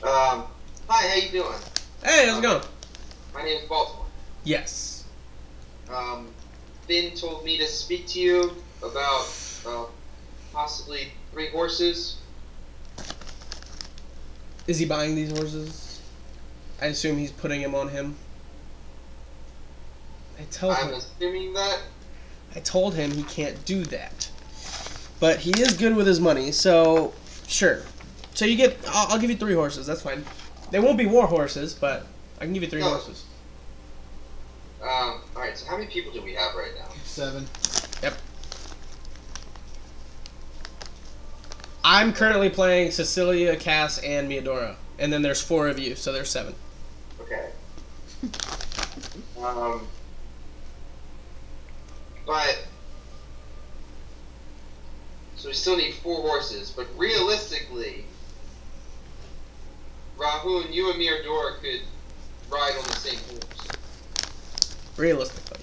Hi, how you doing? Hey, how's it going? My name is Baltimore. Yes. Finn told me to speak to you about, possibly 3 horses. Is he buying these horses? I assume he's putting them on him. I'm assuming that. I told him he can't do that. But he is good with his money, so sure. So you get, I'll give you 3 horses, that's fine. They won't be war horses, but I can give you 3 horses. Alright, so how many people do we have right now? 7. Yep. I'm currently playing Cecilia, Cass, and Meadora. And then there's 4 of you, so there's 7. Okay. But so we still need 4 horses, but realistically, Rahun, you and Meadora could ride on the same horse. Realistically.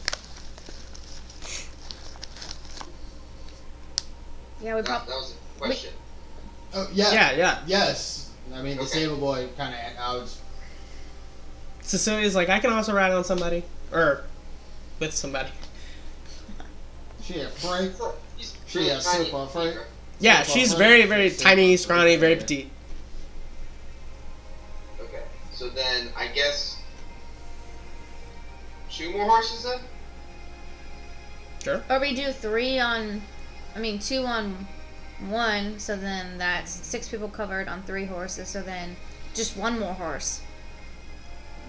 Yeah, we That probably... was a question. Oh, yeah. Yeah. Yes. I mean, the Okay. stable boy kind of, I was... Cecilia's like, I can also ride on somebody. Or, with somebody. She a freak? He's She really a tiny super and freak? petite, right? Yeah, Super she's freak. very, very Super tiny, freak. scrawny, very petite. Okay, so then I guess 2 more horses then? Sure. Or we do 3 on... I mean, 2 on 1, so then that's 6 people covered on 3 horses, so then just 1 more horse.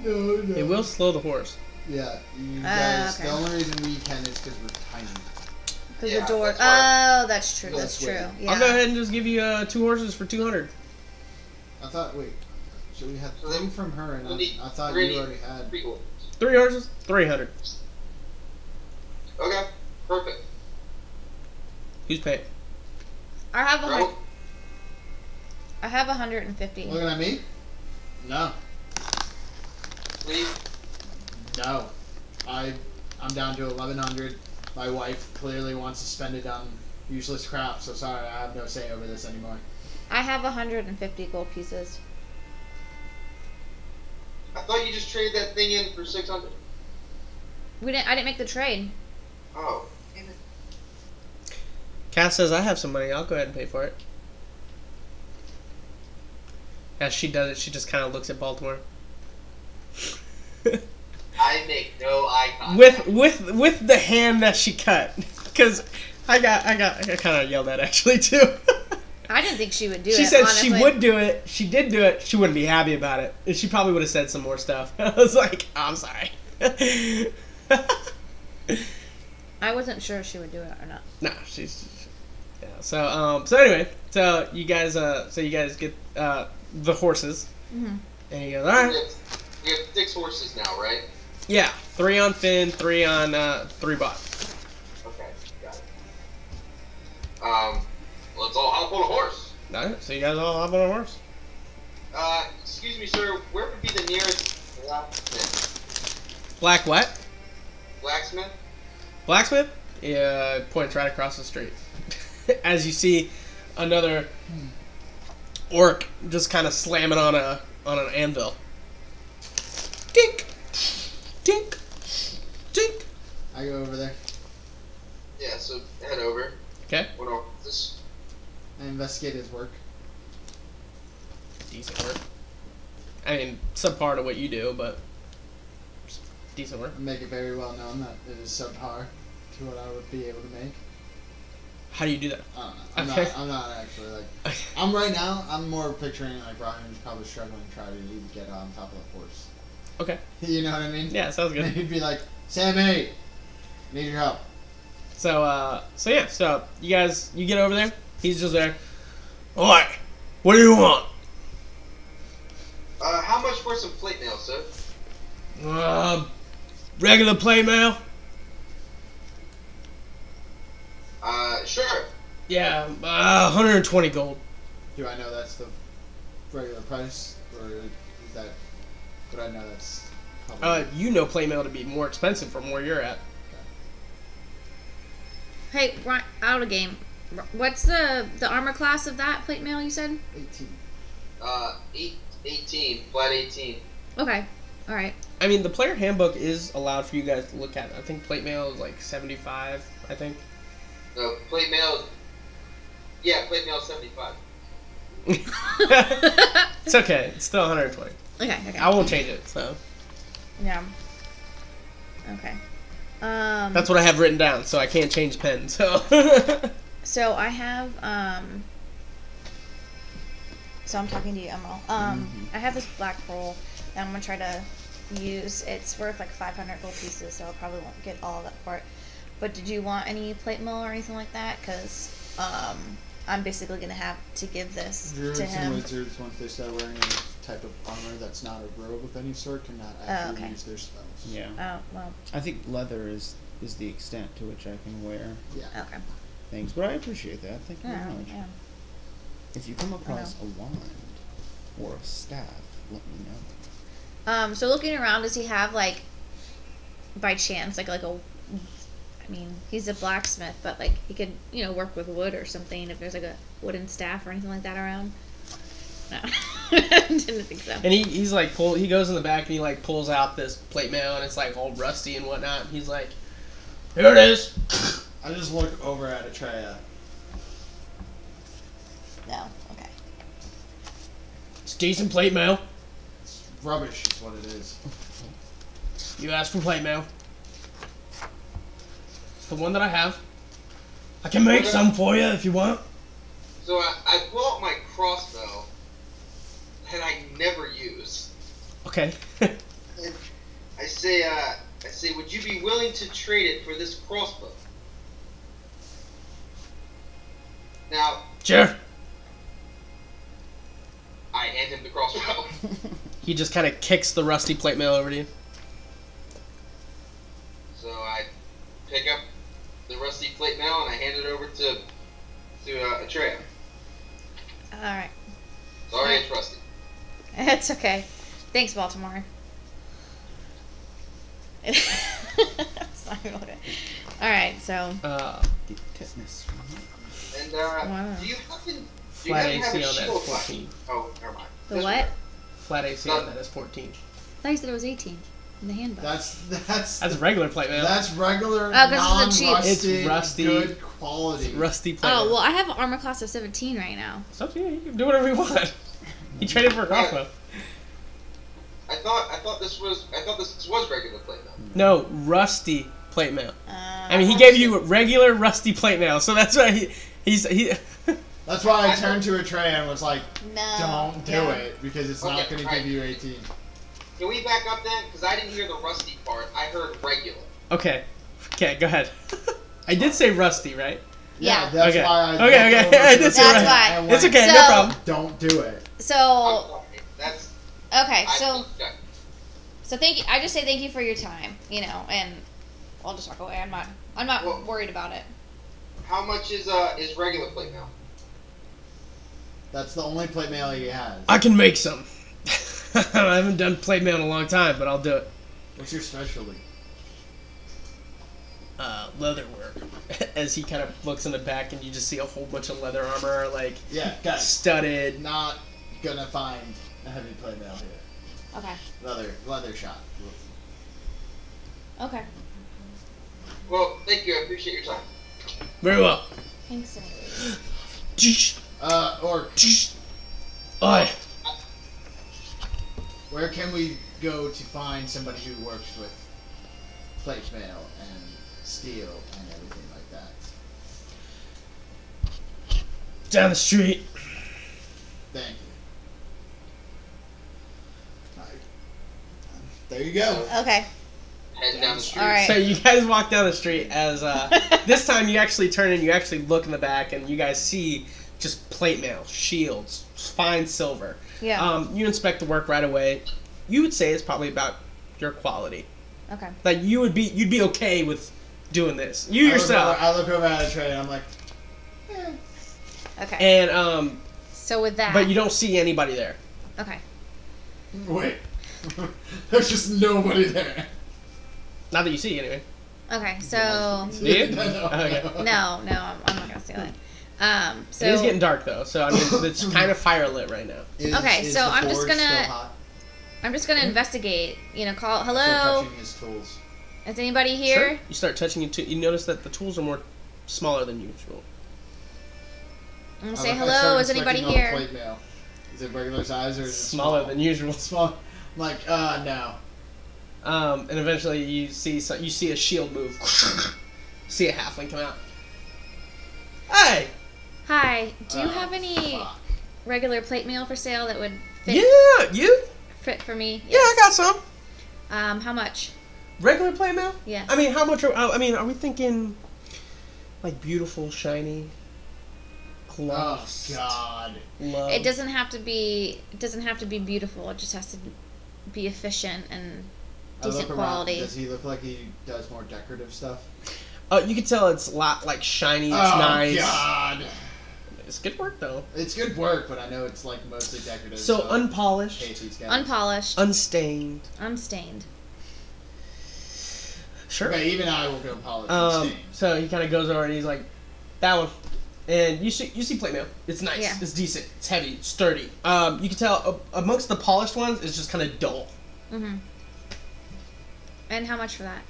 No. It will slow the horse. Yeah, you guys, okay. the only reason we can is because we're tiny. Because Yeah, the door... that's why- Oh, that's true, That's that's true. weird. Yeah. I'll go ahead and just give you 2 horses for 200. I thought, wait, so we had So 3 then from her, and we'll need I thought 3 you already had... 3 horses. 3 horses, 300. Okay, perfect. Who's paid? I have Rahul? I have 150. Looking at me? No. Please? No. I'm down to 1,100. My wife clearly wants to spend it on useless crap, so sorry, I have no say over this anymore. I have 150 gold pieces. I thought you just traded that thing in for 600. I didn't make the trade. Oh, damn it. Cass says, I have some money. I'll go ahead and pay for it. As she does it, she just kind of looks at Baltimore. I make no eye contact. with the hand that she cut, because I kind of yelled at actually too. I didn't think she would do it. She said honestly. she would do it. She did do it. She wouldn't be happy about it. And she probably would have said some more stuff. I was like, oh, I'm sorry. I wasn't sure if she would do it or not. No, she's yeah. So anyway, so you guys get the horses, Mm-hmm. and you go, all right. We have 6 horses now, right? Yeah, 3 on Finn, 3 on 3 bot. Okay, got it. Let's all hop on a horse. All right, so you guys all hop on a horse. Excuse me, sir. Where would be the nearest blacksmith? Black what? Blacksmith? Blacksmith? Yeah, points right across the street. As you see another orc just kind of slamming on an anvil. Dink, dink, dink. I go over there. Yeah, so head over. Okay. What are this? I investigate his work. Decent work. I mean, subpar to what you do, but decent work. I make it very well known that it is subpar to what I would be able to make. How do you do that? I don't know. Okay. I'm not actually like. I'm right now. I'm more picturing like Ryan's probably struggling to try to even get on top of the horse. Okay. You know what I mean? Yeah, sounds good. And he'd be like, Sammy, need your help. So you guys, you get over there. He's just there. All right. What do you want? How much for some plate mail, sir? Regular plate mail. Sure. Yeah, 120 gold. Do I know that's the regular price, or is that? Would I know that's? Probably You know plate mail to be more expensive from where you're at. Hey, right out of game. What's the armor class of that plate mail you said? 18. 18, flat 18. Okay. All right. I mean, the player handbook is allowed for you guys to look at. I think plate mail is like 75. I think. No, plate mail. Yeah, plate mail 75. It's okay. It's still 120. Okay. I won't change it. So Yeah. Okay. that's what I have written down. So I can't change pen. So. So I have So I'm talking to you, Emerald. I have this black pearl that I'm gonna try to use. It's worth like 500 gold pieces, so I probably won't get all of that for it. But did you want any plate mail or anything like that? Because I'm basically gonna have to give this Druids to him. and wizards, once they start wearing any type of armor that's not a robe of any sort, cannot actually okay. use their spells. Yeah. Oh well. I think leather is the extent to which I can wear Yeah. Okay. things, but I appreciate that. Thank you Yeah. very much. Yeah. If you come across a wand or a staff, let me know. So looking around, does he have like, by chance, like a? I mean, he's a blacksmith, but like he could, work with wood or something. If there's like a wooden staff or anything like that around. No, didn't think so. And he's like he goes in the back and he like pulls out this plate mail and it's like all rusty and whatnot. And he's like, here it is. I just look over at Atreya. No. Okay. It's decent plate mail. It's rubbish is what it is. You asked for plate mail. It's the one that I have. I can make some for you if you want. So I pull out my crossbow that I never use. Okay. And I say, would you be willing to trade it for this crossbow? Now, Sure. I hand him the crossbow. He just kind of kicks the rusty plate mail over to you. So I pick up the rusty plate mail and I hand it over to Atreya. All right. Sorry, it's rusty. It's okay. Thanks, Baltimore. That's not even okay. All right, so. Tetanus. And Wow. do you happen to Flat have AC a on that shield is 14. Oh, never mind. The what? Flat AC on that is 14. I thought you said it was 18 in the handbook. That's regular plate mail. That's regular, Oh, 'cause this is a cheap- non-rusty, It's rusty. good quality. It's rusty plate Oh, mail. well, I have an armor class of 17 right now. It's up to you. You can do whatever you want. You traded for a crossbow. I thought this was regular plate mail. No, rusty plate mail. Uh, I mean, he gave you regular rusty plate mail, so that's why he. That's why I turned to a tray and was like, No. don't do Yeah. it, because it's not Okay, going to right. give you 18. Can we back up then? Because I didn't hear the rusty part. I heard regular. Okay, go ahead. I did say rusty, right? Yeah. That's Okay. why I Okay, looked okay, over I to did the say tray That's why. and It's went, okay, no So- problem. Don't do it. So, I'm sorry. That's okay, I- so okay. so thank you. I just say thank you for your time, and I'll just walk away. I'm not Well- worried about it. How much is regular plate mail? That's the only plate mail he has. I can make some. I haven't done plate mail in a long time, but I'll do it. What's your specialty? Leather work. As he kind of looks in the back, and you just see a whole bunch of leather armor, like Yeah, guys. studded. Not gonna find a heavy plate mail here. Okay. Leather shot. Okay. Well, thank you. I appreciate your time. Very well. Thanks. Oi. Where can we go to find somebody who works with plate mail and steel and everything like that? Down the street. Thank you. There you go. Okay. Head down the street. All right. So you guys walk down the street as this time you actually turn and you actually look in the back and you guys see just plate mail, shields, fine silver. Yeah. You inspect the work right away. You would say it's probably about your quality. Okay. Like you'd be okay with doing this. You yourself. I look over at a tray and I'm like, Okay. And So with that. but you don't see anybody there. Okay. wait. There's just nobody there. Not that you see anyway. Okay. So. Do you? No. Okay. No, I'm not gonna say that. So. It is getting dark though, so I mean it's kind of fire lit right now. Okay, so the I'm just forge gonna- still hot? I'm just gonna investigate. Call. Still Hello. touching his tools. Is anybody here? Sure. You start touching it. You notice that the tools are more smaller than usual. I'm gonna I say start hello. Is anybody inspecting all the here? plate mail. Is it regular size or is it Smaller small? than usual. Small. I'm like, no. And eventually you see a shield move. See a halfling come out. Hey! Hi. Do you have any Fuck. regular plate mail for sale that would fit Yeah, you? fit for me? Yeah, I got some. How much? Regular plate mail? Yes. I mean, how much are we thinking like beautiful, shiny, Oh gloss? God. Love. It doesn't have to be. It doesn't have to be beautiful. It just has to be efficient and I look decent around. quality. Does he look like he does more decorative stuff? You can tell it's like shiny, it's oh nice. God. It's good work though. It's good work, but I know it's like mostly decorative. So I unpolished, hate these guys. Unpolished, unstained. unstained. Sure. Okay, even I will go polish and stain. So he kind of goes over and he's like, that one. And you see plate mail. It's nice. Yeah. It's decent. It's heavy. It's sturdy. You can tell amongst the polished ones, it's just kind of dull. Mhm. And how much for that?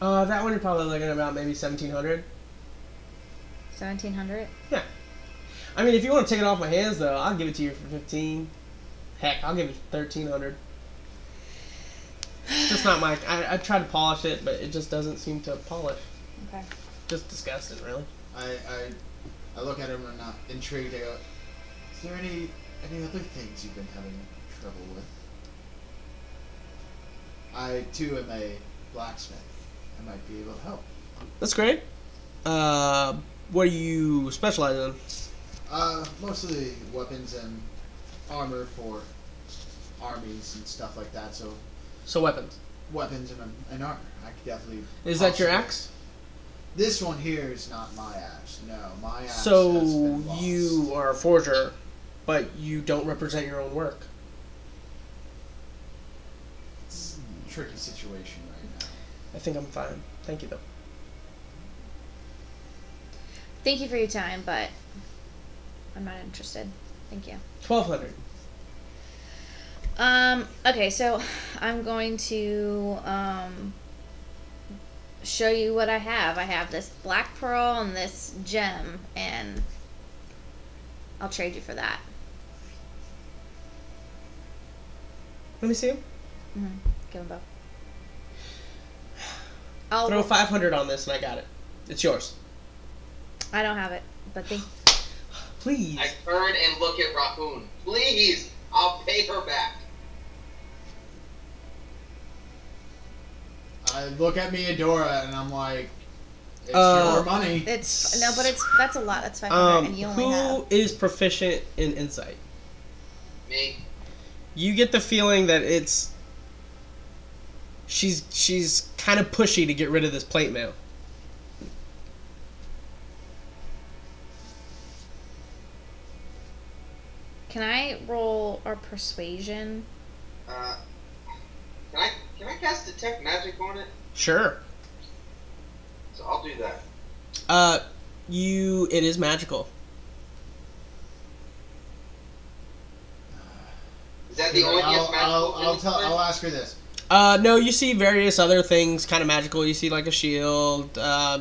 That one you're probably looking at about maybe 1,700. 1,700. Yeah. I mean, if you want to take it off my hands, though, I'll give it to you for 15. Heck, I'll give it 1,300. It's just not my. I tried to polish it, but it just doesn't seem to polish. Okay. Just disgusting, really. I look at him and I'm intrigued. I go, is there any other things you've been having trouble with? I too am a blacksmith. I might be able to help. That's great. What do you specialize in? Mostly weapons and armor for armies and stuff like that. So So weapons. weapons and armor. I could definitely. Is that your possibly- axe? This one here is not my axe. No, my axe. So has been lost. you are a forger, but you don't represent your own work. It's a tricky situation right now. I think I'm fine. Thank you, though. Thank you for your time, but I'm not interested. Thank you. 1,200. Okay, so I'm going to show you what I have. I have this black pearl and this gem, and I'll trade you for that. Let me see him. Mm-hmm. Give them both. I'll Throw 500 on this, and I got it. It's yours. I don't have it, but Please. I turn and look at Rahun. Please, I'll pay her back. I look at Meadora and I'm like, it's your money. It's no, but that's a lot. That's 500, and you only have. Who is proficient in insight? Me. You get the feeling that it's she's kind of pushy to get rid of this plate mail. Can I roll our persuasion? Can I cast detect magic on it? Sure. So I'll do that. It is magical. Is that the only magical? I'll ask her this. No, you see various other things kind of magical. You see like a shield,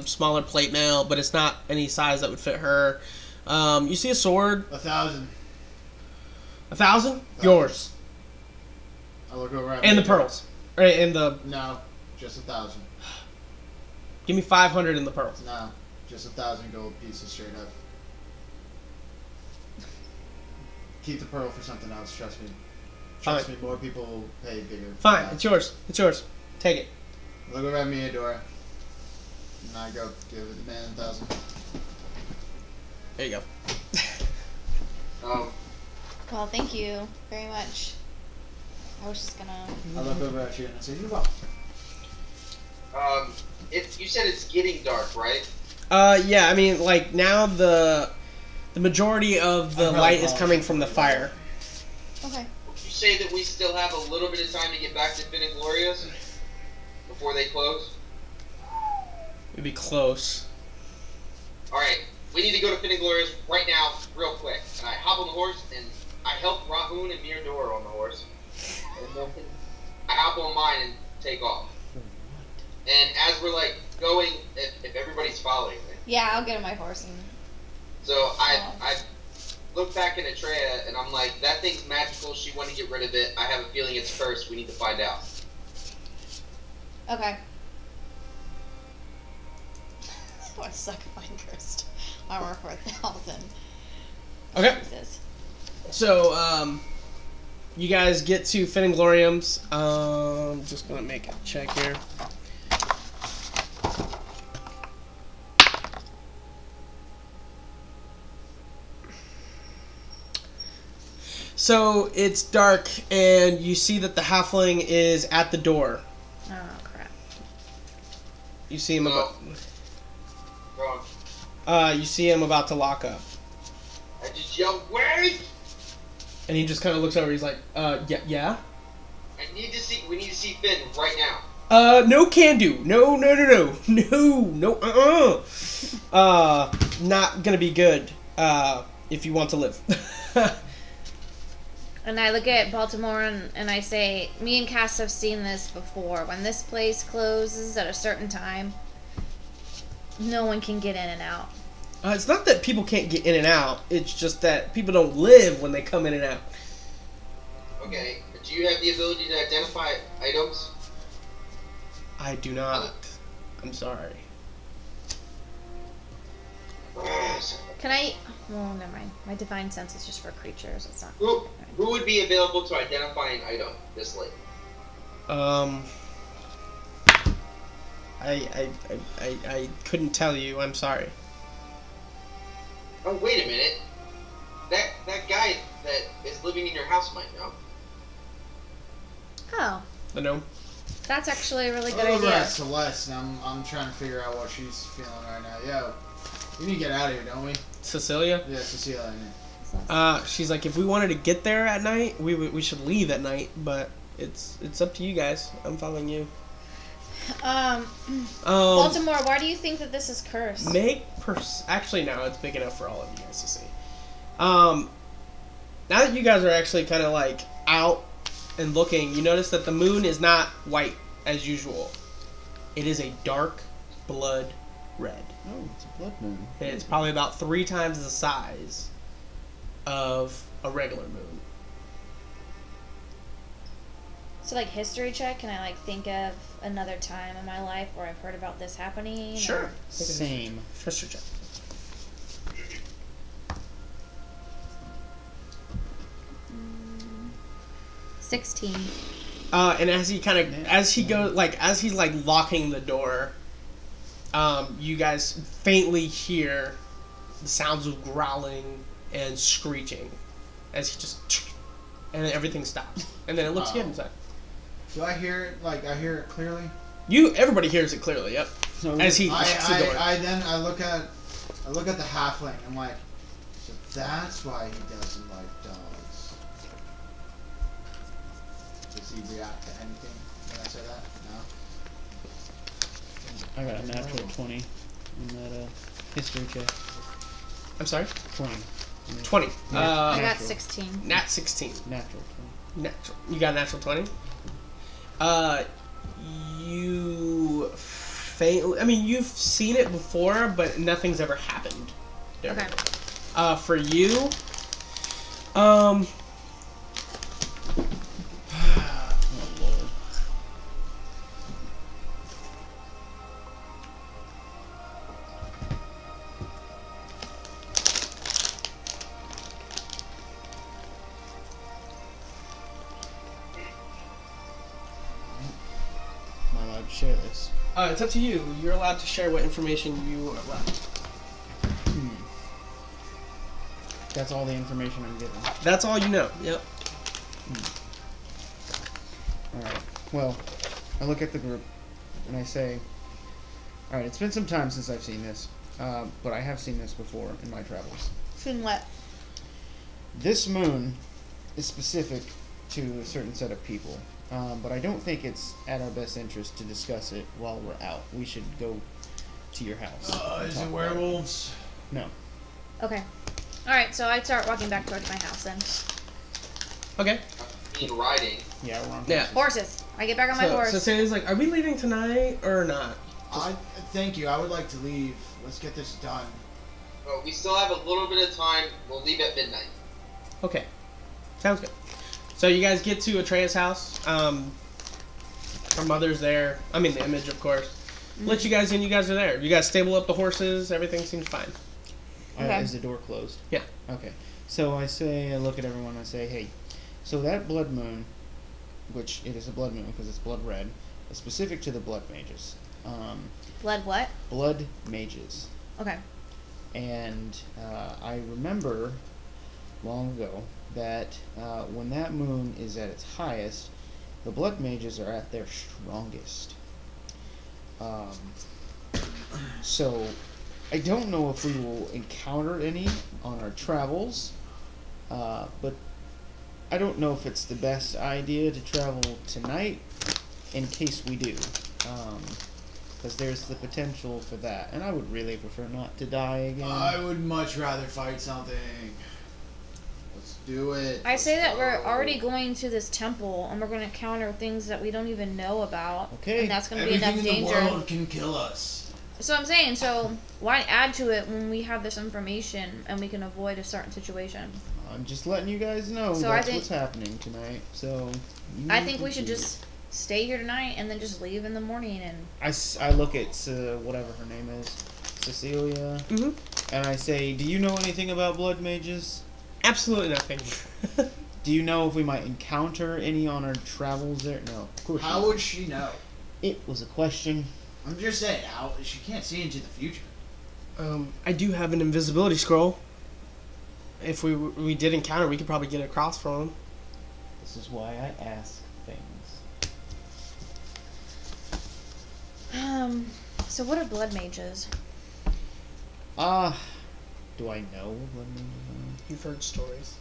smaller plate mail, but it's not any size that would fit her. You see a sword. 1,000. 1,000? Yours. I look over at And the Meadora. pearls. Right, and the... No, just 1,000. Give me 500 in the pearls. No, just 1,000 gold pieces straight up. Keep the pearl for something else, trust me. Trust me, more people will pay bigger. Fine, it's yours. It's yours. Take it. Look over at Meadora. And I go, give it the man 1,000. There you go. Well, thank you very much. I was just gonna. I look over at you and I say, you're welcome. You said it's getting dark, right? Yeah, I mean, like, now the majority of the light is coming from the fire. Okay. Would you say that we still have a little bit of time to get back to Finn and Glorious before they close? We'd be close. Alright, we need to go to Finn and Glorious right now, real quick. And I hop on the horse, and I help Rahun and Mirador on the horse. And then I hop on mine and take off. And as we're like going, if everybody's following me. Yeah, I'll get on my horse and. So I look back at Atreya and I'm like, that thing's magical. She wanted to get rid of it. I have a feeling it's cursed. We need to find out. Okay. What suck if I'm cursed? Armor for 1,000. Okay. Jesus. So, you guys get to Finn and Glorium's. Just gonna make a check here. So it's dark, and you see that the halfling is at the door. Oh crap! You see him about. Wrong. You see him about to lock up, I just yell, wait! and he just kind of looks over. He's like, yeah. We need to see Finn right now. No can do. No. Not gonna be good. If you want to live. And I look at Baltimore and I say, me and Cass have seen this before. When this place closes at a certain time, no one can get in and out. It's not that people can't get in and out. It's just that people don't live when they come in and out. Okay, but do you have the ability to identify items? I do not. I'm sorry. Can I? Well, never mind. My divine sense is just for creatures. It's not. Who would be available to identify an item this late? I couldn't tell you. I'm sorry. Oh, wait a minute. That guy that is living in your house might know. Oh, The gnome. that's actually a really good Oh, idea. right, Celeste. I'm trying to figure out what she's feeling right now. Yo, we need to get out of here, don't we? Cecilia. Yeah, Cecilia. She's like, if we wanted to get there at night, we should leave at night. But it's up to you guys. I'm following you. Baltimore, why do you think that this is cursed? Actually, no, it's big enough for all of you guys to see. Now that you guys are actually kind of like out and looking, you notice that the moon is not white as usual. It is a dark blood red. Oh, it's a blood moon. It's probably about 3 times the size of a regular moon. So, like, history check, can I, like, think of another time in my life where I've heard about this happening? Sure. Or... Same. History check. Mm, 16. And as he's locking the door, you guys faintly hear the sounds of growling and screeching as he just, and then everything stops, and then it looks good inside. Do I hear it? Like I hear it clearly? Everybody hears it clearly. Yep. So As he shuts the door. I look at the halfling. I'm like, so that's why he doesn't like dogs. Does he react to anything when I say that? No. I got a natural 20 in that history check. I'm sorry. 20. 20. I got 16. Nat 16. Natural 20. Natural. You got a natural 20. You faintly. I mean, you've seen it before, but nothing's ever happened. Okay. For you, Oh, Lord. Am I allowed to share this? it's up to you. You're allowed to share what information you are allowed. That's all the information I'm given. That's all you know. Yep. Alright. Well, I look at the group and I say, alright, it's been some time since I've seen this, but I have seen this before in my travels. Seen what? This moon is specific to a certain set of people, but I don't think it's at our best interest to discuss it while we're out. We should go to your house. and Is talk it about werewolves? No. Okay. Alright, so I'd start walking back towards my house then. Okay. In riding. Yeah, we're on Yeah. Horses. I get back on my horse. So Sandy's like, are we leaving tonight or not? Thank you. I would like to leave. Let's get this done. But we still have a little bit of time. We'll leave at midnight. Okay. Sounds good. So you guys get to Atreya's house. Her mother's there. I mean, the image, of course. Let you guys in. You guys are there. You guys stable up the horses. Everything seems fine. Okay. Is the door closed? Yeah. Okay. So I look at everyone and I say, hey, so that blood moon, which it is a blood moon because it's blood red, is specific to the blood mages. Blood what? Blood mages. Okay. And I remember long ago that when that moon is at its highest, the blood mages are at their strongest. So I don't know if we will encounter any on our travels, but I don't know if it's the best idea to travel tonight in case we do. Because there's the potential for that. And I would really prefer not to die again. I would much rather fight something. Let's do it. I say that we're already going to this temple and we're going to encounter things that we don't even know about. Okay. And that's going to be enough Everything in the danger. world can kill us. So I'm saying, so why add to it when we have this information and we can avoid a certain situation? I'm just letting you guys know So I that's think- what's happening tonight. So I think we should just stay here tonight and then just leave in the morning and... I look at whatever her name is, Cecilia, Mm-hmm. and I say, do you know anything about blood mages? Absolutely nothing. Do you know if we might encounter any on our travels there? No, of course How not. would she know? It was a question. I'm just saying, how she can't see into the future. I do have an invisibility scroll. If we did encounter, we could probably get across from him. This is why I ask things. So what are blood mages? Do I know what blood mages are? You've heard stories.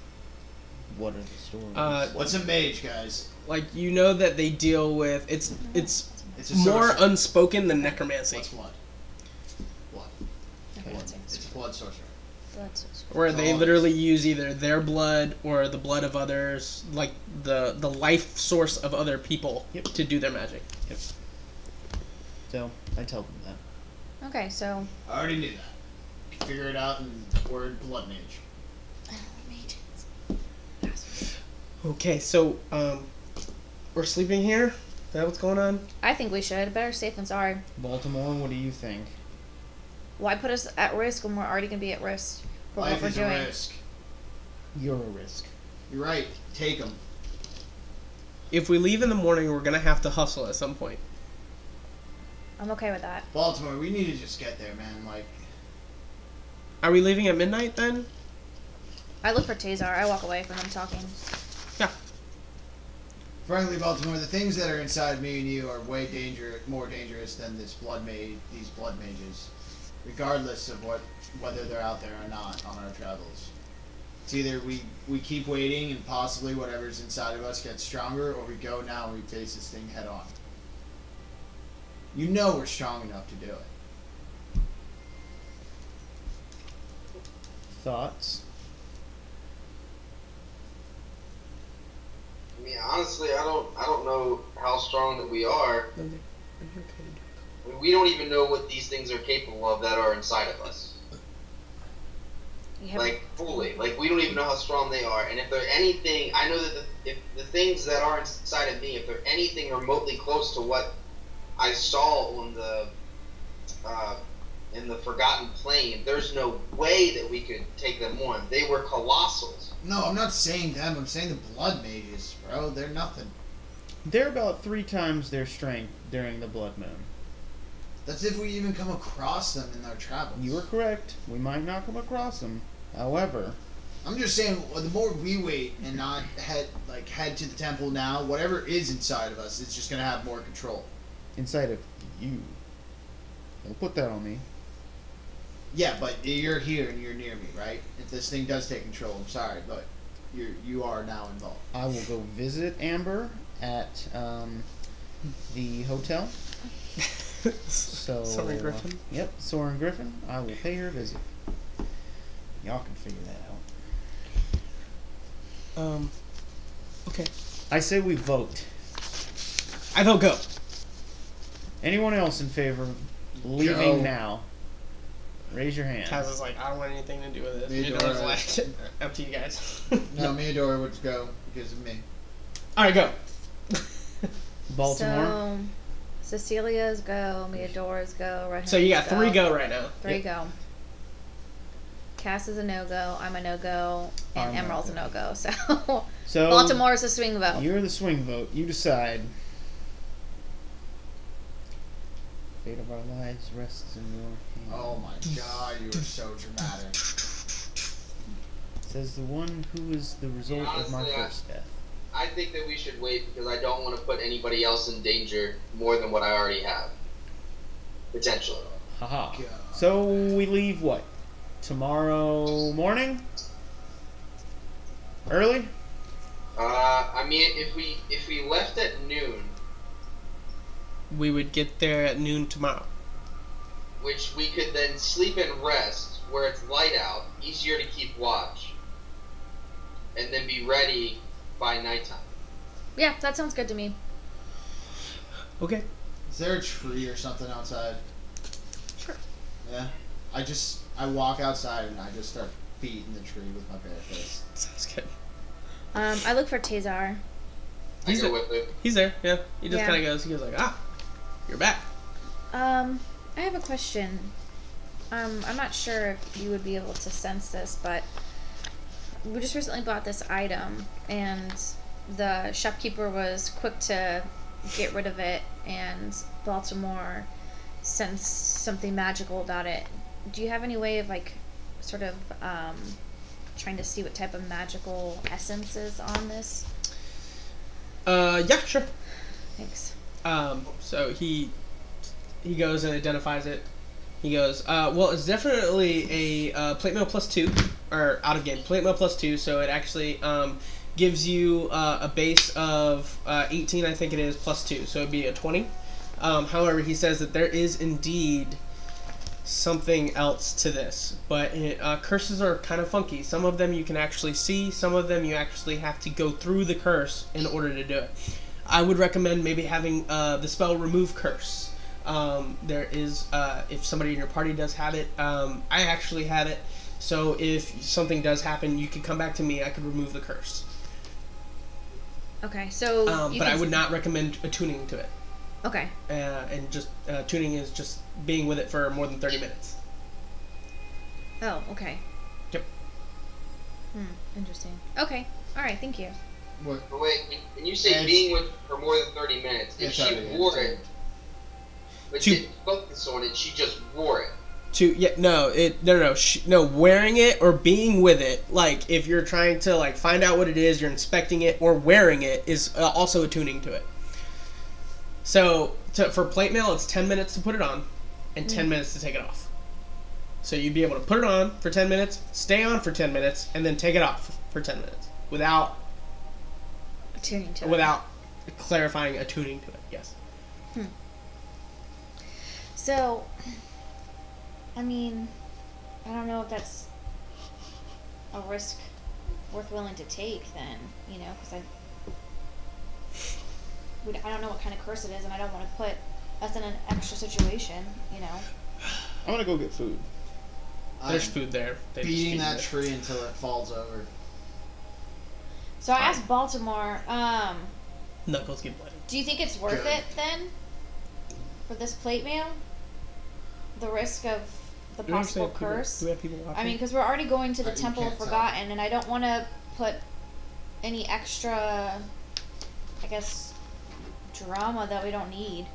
What are the stories? What's a mage, guys? Like, you know that they deal with... It's It's a more sorcery. unspoken than necromancy. What's blood? Blood. Necromancy. It's blood sorcery. Blood source. Where they Oh, literally use either their blood or the blood of others, like the life source of other people, Yep. to do their magic. So I tell them that. Okay, so I already knew that. Figure it out in word blood mage. Okay, so we're sleeping here. Is that what's going on? I think we should. Better safe than sorry. Baltimore, what do you think? Why put us at risk when we're already gonna be at risk for Life what we're is doing? a risk. You're a risk. You're right. Take them. If we leave in the morning, we're gonna have to hustle at some point. I'm okay with that. Baltimore, we need to just get there, man. Like, Are we leaving at midnight then? I look for Tazar. I walk away from them talking. frankly, Baltimore, the things that are inside me and you are way more dangerous than these blood mages, regardless of whether they're out there or not on our travels. It's either we keep waiting and possibly whatever's inside of us gets stronger, or we go now and we face this thing head on. You know we're strong enough to do it. Thoughts? I mean, honestly, I don't know how strong that we are. I mean, we don't even know what these things are capable of that are inside of us. Like, fully. Like, we don't even know how strong they are. And if they're anything, I know that if the things that are inside of me, if they're anything remotely close to what I saw on in the Forgotten Plain, there's no way that we could take them on. They were colossals. No, I'm not saying them. I'm saying the blood mages, bro. They're nothing. They're about 3 times their strength during the Blood Moon. That's if we even come across them in our travels. You are correct. We might not come across them. However, I'm just saying, the more we wait and not head to the temple now, whatever is inside of us is just gonna have more control. inside of you, don't put that on me. Yeah, but you're here and you're near me, right? If this thing does take control, I'm sorry, but you are now involved. I will go visit Amber at the hotel. So Soren Griffin. Yep, Soren Griffin. I will pay her a visit. Y'all can figure that out. Okay. I say we vote. I vote go. Anyone else in favor of leaving now? Raise your hand. Taz is like, I don't want anything to do with this. Me You know, neither. it's like, up to you guys. No, me and Dora would go because of me. Alright, go. Baltimore. So, Cecilia's go, Meadora's go, right. So you got 3 go right now. 3 go. Cass is a no-go, I'm a no-go, and I'm Emerald's a no-go. no-go, so... So Baltimore's a swing vote. You're the swing vote. You decide. Fate of our lives rests in your hands. Oh my god, you are so dramatic. Says the one who is the result of my Honestly, first death. I think that we should wait because I don't want to put anybody else in danger more than what I already have. Potentially. Haha. God. So we leave what? Tomorrow morning? Early? I mean, if we left at noon, We would get there at noon tomorrow. which we could then sleep and rest where it's light out, easier to keep watch, and then be ready by nighttime. Yeah, that sounds good to me. Okay. Is there a tree or something outside? Sure. Yeah. I walk outside and I just start beating the tree with my bare fist. Sounds good. I look for Tazar. I He's go a- with it. He's there, yeah. He just Yeah. kind of goes like, you're back. I have a question. I'm not sure if you would be able to sense this, but we just recently bought this item, and the shopkeeper was quick to get rid of it, and Baltimore sensed something magical about it. Do you have any way of, like, sort of, trying to see what type of magical essence is on this? Yeah, sure. Thanks. So he goes and identifies it. He goes, well, it's definitely a plate mail +2, or out of game plate mail +2. So it actually gives you a base of 18, I think it is, +2. So it'd be a 20. However, he says that there is indeed something else to this, but curses are kind of funky. Some of them you can actually see, some of them you actually have to go through the curse in order to do it. I would recommend maybe having the spell Remove Curse. There is, if somebody in your party does have it, I actually have it, so if something does happen, you can come back to me, I could remove the curse. Okay, so but I would not recommend attuning to it. Okay. And just tuning is just being with it for more than 30 minutes. Oh, okay. Yep. Interesting. Okay. All right. Thank you. What? But wait, when you say being with for more than 30 minutes, if she wore it, but didn't focus on it, she just wore it. No, wearing it or being with it, like if you're trying to like find out what it is, you're inspecting it, or wearing it is also attuning to it. So for plate mail, it's 10 minutes to put it on, and 10 minutes to take it off. So you'd be able to put it on for 10 minutes, stay on for 10 minutes, and then take it off for 10 minutes without attuning to it. Without clarifying attuning to it. Yes. So, I mean, I don't know if that's a risk worth willing to take then, you know, because I don't know what kind of curse it is, and I don't want to put us in an extra situation, you know. I'm gonna go get food. There's food there. Beating that tree until it falls over. So I asked Baltimore, Knuckles get bloody. do you think it's worth it then? For this plate mail? The risk of the possible curse? Do we have people watching? I mean, because we're already going to the Temple of Forgotten, and I don't want to put any extra, I guess, drama that we don't need.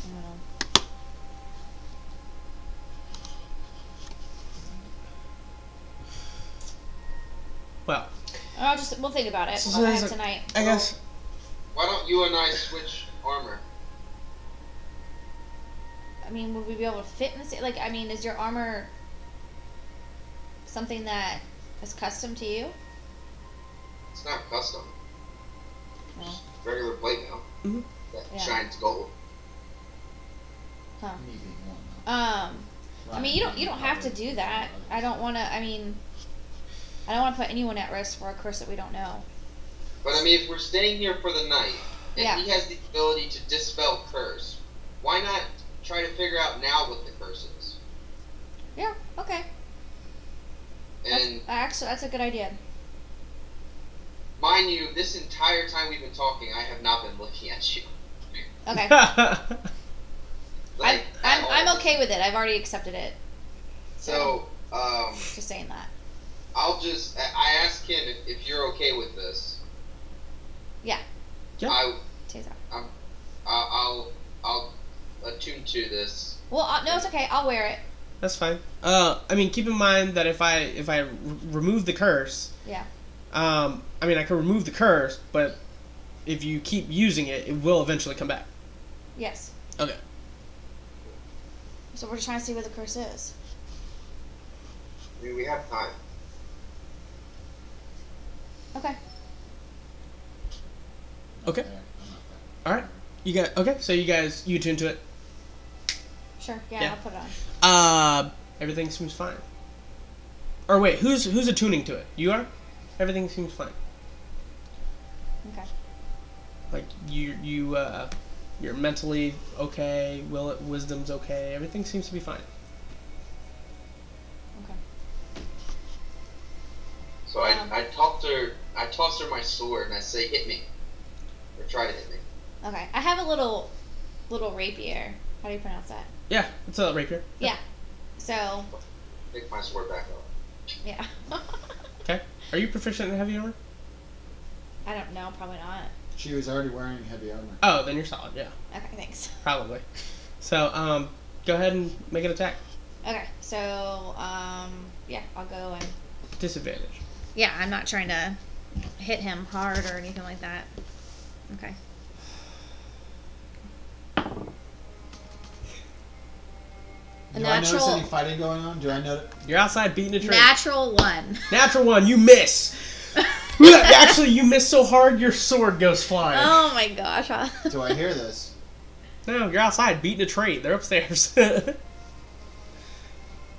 I don't know. Well, we'll think about it. So We'll have tonight. I guess. Why don't you and I switch armor? I mean, would we be able to fit in the same? Like, I mean, is your armor something that is custom to you? It's not custom. Well, Regular plate mail. Mm-hmm. That shines gold. huh. I mean, you don't have to do that. I don't want to. I mean, I don't want to put anyone at risk for a curse that we don't know. But I mean, if we're staying here for the night, and Yeah. he has the ability to dispel curse, why not try to figure out now what the curse is? Yeah. Okay. And That's a good idea. mind you, this entire time we've been talking, I have not been looking at you. Okay. Like, I'm okay with it. I've already accepted it. So, Just saying that. I asked him if you're okay with this. Yeah. Yeah. I'll attune to this. Well, no, it's okay. I'll wear it. That's fine. I mean, keep in mind that if I remove the curse, Yeah. I mean, I can remove the curse, but if you keep using it, it will eventually come back. Yes. Okay. So we're just trying to see what the curse is. I mean, we have time. Okay. Okay. All right. So you tune to it. Sure. Yeah, Yeah. I'll put it on. Everything seems fine. Or wait, who's attuning to it? You are? Everything seems fine. Okay. Like you're mentally okay, wisdom's okay, everything seems to be fine. Okay. So I toss her my sword and I say, hit me. Or try to hit me. Okay. I have a little rapier. How do you pronounce that? Yeah, it's a rapier. Yeah. So. Pick my sword back up. Yeah. Okay. Are you proficient in heavy armor? I don't know. Probably not. She was already wearing heavy armor. Oh, then you're solid. Yeah. Okay. Thanks. Probably. So go ahead and make an attack. Okay. So yeah, I'll go and. Disadvantage. Yeah, I'm not trying to hit him hard or anything like that. Okay. Do I notice any fighting going on? Do I know? You're outside beating a tree. Natural 1. Natural 1. You miss. actually, you miss so hard, your sword goes flying. Oh my gosh. Do I hear this? No, you're outside beating a tree. They're upstairs.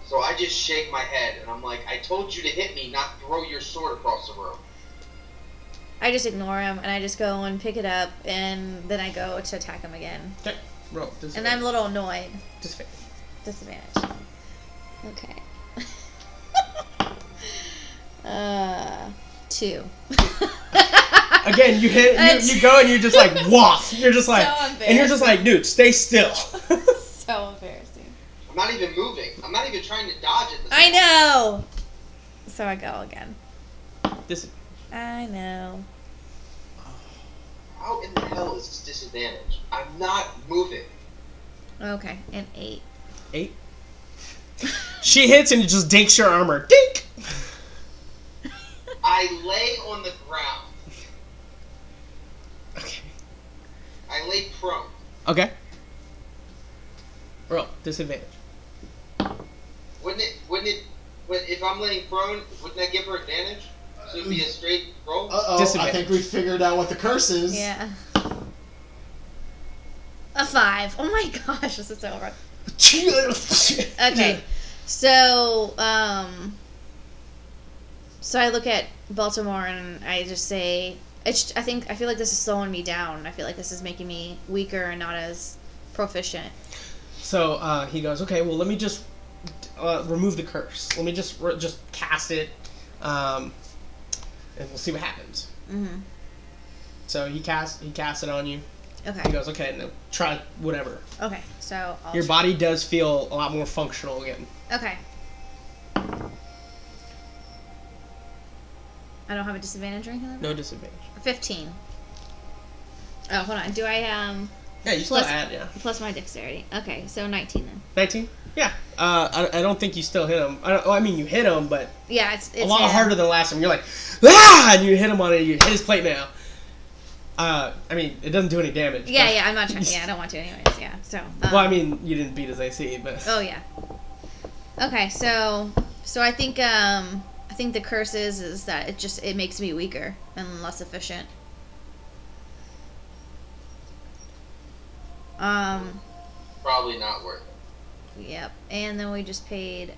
So I just shake my head, and I'm like, I told you to hit me, not throw your sword across the room. I just ignore him, and I just go and pick it up, and then I go to attack him again. Okay, roll. And I'm a little annoyed. Disadvantage. Okay. 2. Again, you hit. You go and you're just like waff. You're just like, So and you're just like, dude, stay still. So embarrassing. I'm not even moving. I'm not even trying to dodge it. I know. So I go again. I know. How in the hell is this disadvantage? I'm not moving. Okay, and 8. 8. She hits and it just dinks your armor. Dink. I lay on the ground. Okay. I lay prone. Okay. Roll. Disadvantage. If I'm laying prone, wouldn't that give her advantage? So it'd be a straight roll? Uh-oh, I think we figured out what the curse is. Yeah. A 5. Oh my gosh, this is so hard. Okay, so so I look at Baltimore and I just say, I feel like this is slowing me down. I feel like this is making me weaker and not as proficient. So he goes, okay, well, let me just remove the curse. Let me just cast it, and we'll see what happens. Mm-hmm. So he casts it on you. Okay. He goes, okay, no, try whatever. Okay, so your body does feel a lot more functional again. Okay. I don't have a disadvantage or anything? No disadvantage. 15. Oh, hold on. Do I, Yeah, you still add, yeah. Plus my dexterity. Okay, so 19 then. 19? Yeah. I don't think you still hit him. I mean, you hit him, but yeah, it's a lot harder than last time. You're like, ah! And you hit him on it, you hit his plate now. I mean, it doesn't do any damage. Yeah, I'm not trying. Yeah, I don't want to anyways, yeah. So. Well, I mean, you didn't beat his AC, but. Oh, yeah. Okay, so I think the curse is that it makes me weaker and less efficient. Probably not worth it. Yep. And then we just paid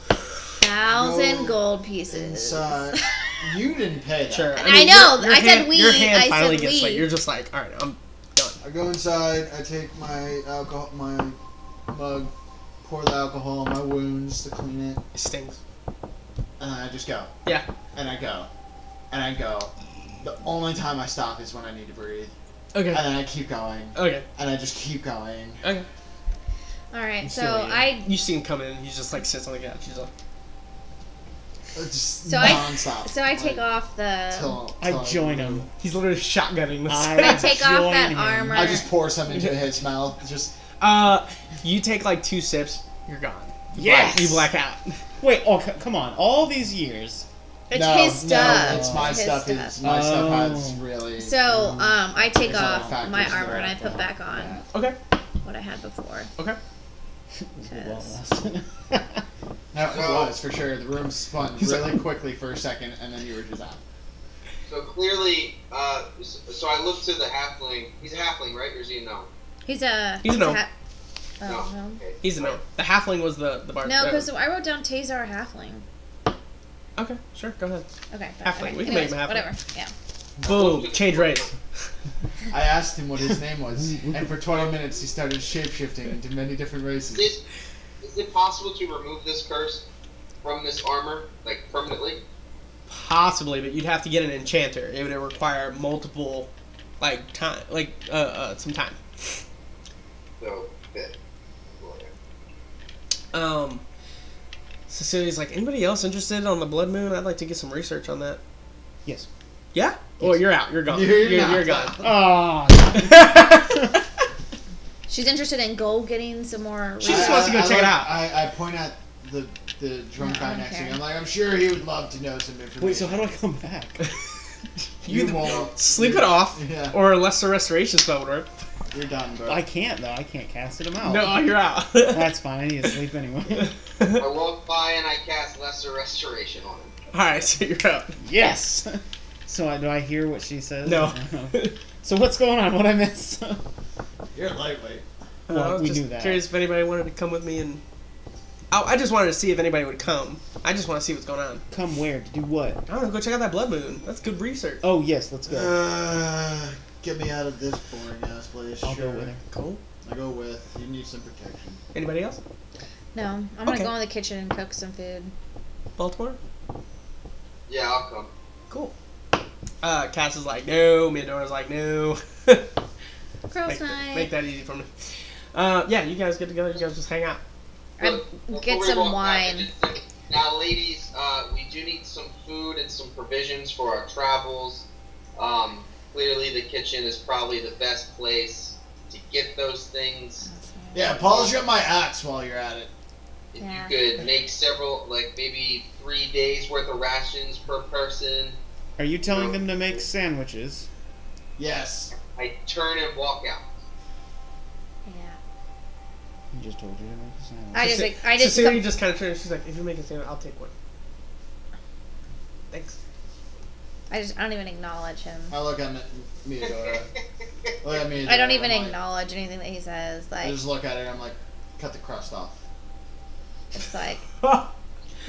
1,000 gold pieces. You didn't pay that. Sure. I know. I said we. Your hand I finally said gets we. like, you're just like, all right, I'm done. I go inside. I take my mug, pour the alcohol on my wounds to clean it. It stings. And I just go. Yeah. And I go. And I go. The only time I stop is when I need to breathe. Okay. And then I keep going. Okay. And I just keep going. Okay. All right. So You see him come in. He just like sits on the couch. He's like. Just so non-stop. I take off the. I join him. He's literally shotgunning this. I take off that armor. I just pour some into his mouth. Just. You take like 2 sips. You're gone. Yes. You black out. Wait. Oh, come on. All these years. It's his stuff. No, it's my stuff. My stuff has really. So I take off factors my that armor are and I out put there. back on Okay. what I had before. Okay. No, it was for sure. The room spun really quickly for a second, and then you were just out. So clearly, so I look to the halfling. He's a halfling, right? Or is he a gnome? He's a gnome. No. No. Okay. He's a gnome. The halfling was the bard. No, because I wrote down Tazar halfling. Okay, sure. Go ahead. Okay. Halfling. Okay. We can make him halfling. Whatever. Yeah. Boom. Change race. I asked him what his name was, and for 20 minutes he started shapeshifting into many different races. Is it possible to remove this curse from this armor, like permanently? Possibly, but you'd have to get an enchanter. It would require multiple, some time. So, good. Cecilia's like, anybody else interested on the Blood Moon? I'd like to get some research on that. Yes. Yeah? Well, you're out. You're gone. You're gone. Oh. She's interested in getting some more. She just wants to go check it out. I point at the drunk guy next to me. I'm like, I'm sure he would love to know some information. Wait, so how do I come back? You won't. Sleep it off, Yeah. or lesser restoration spell would work. You're done, bro. I can't, though. I can't cast him out. No, you're out. That's fine. I need to sleep anyway. I walk by and I cast Lesser Restoration on him. Alright, so you're up. Yes. So do I hear what she says? No. So what's going on? What I miss? You're lightweight. I Well, was we just knew that. curious if anybody wanted to come with me and... I just wanted to see if anybody would come. I just want to see what's going on. Come where? To do what? I don't know, go check out that blood moon. That's good research. Oh yes, let's go. Get me out of this boring ass place. I'll sure. go with her. Cool. I go with. You need some protection. Anybody else? No, I'm gonna Okay. go in the kitchen and cook some food. Baltimore? Yeah, I'll come. Cool. Cass is like, no. Midora's like, no. Girls' night. Make that easy for me. Yeah, you guys get together. You guys just hang out. Before Get we some walk wine. back, now, ladies, we do need some food and some provisions for our travels. Clearly, the kitchen is probably the best place to get those things. Yeah, polish up my axe while you're at it. If Yeah. you could make several, like maybe 3 days worth of rations per person, Are you telling them to make sandwiches? Yes. I turn and walk out. Yeah. He just told you to make a sandwich. I just Cecilia just kind of turns. She's like, if you make a sandwich, I'll take one. Thanks. I don't even acknowledge him. I look at Miadora. Look at Miadora. I don't even I'm like- acknowledge anything that he says. I Like just look at it and I'm like, cut the crust off. it's like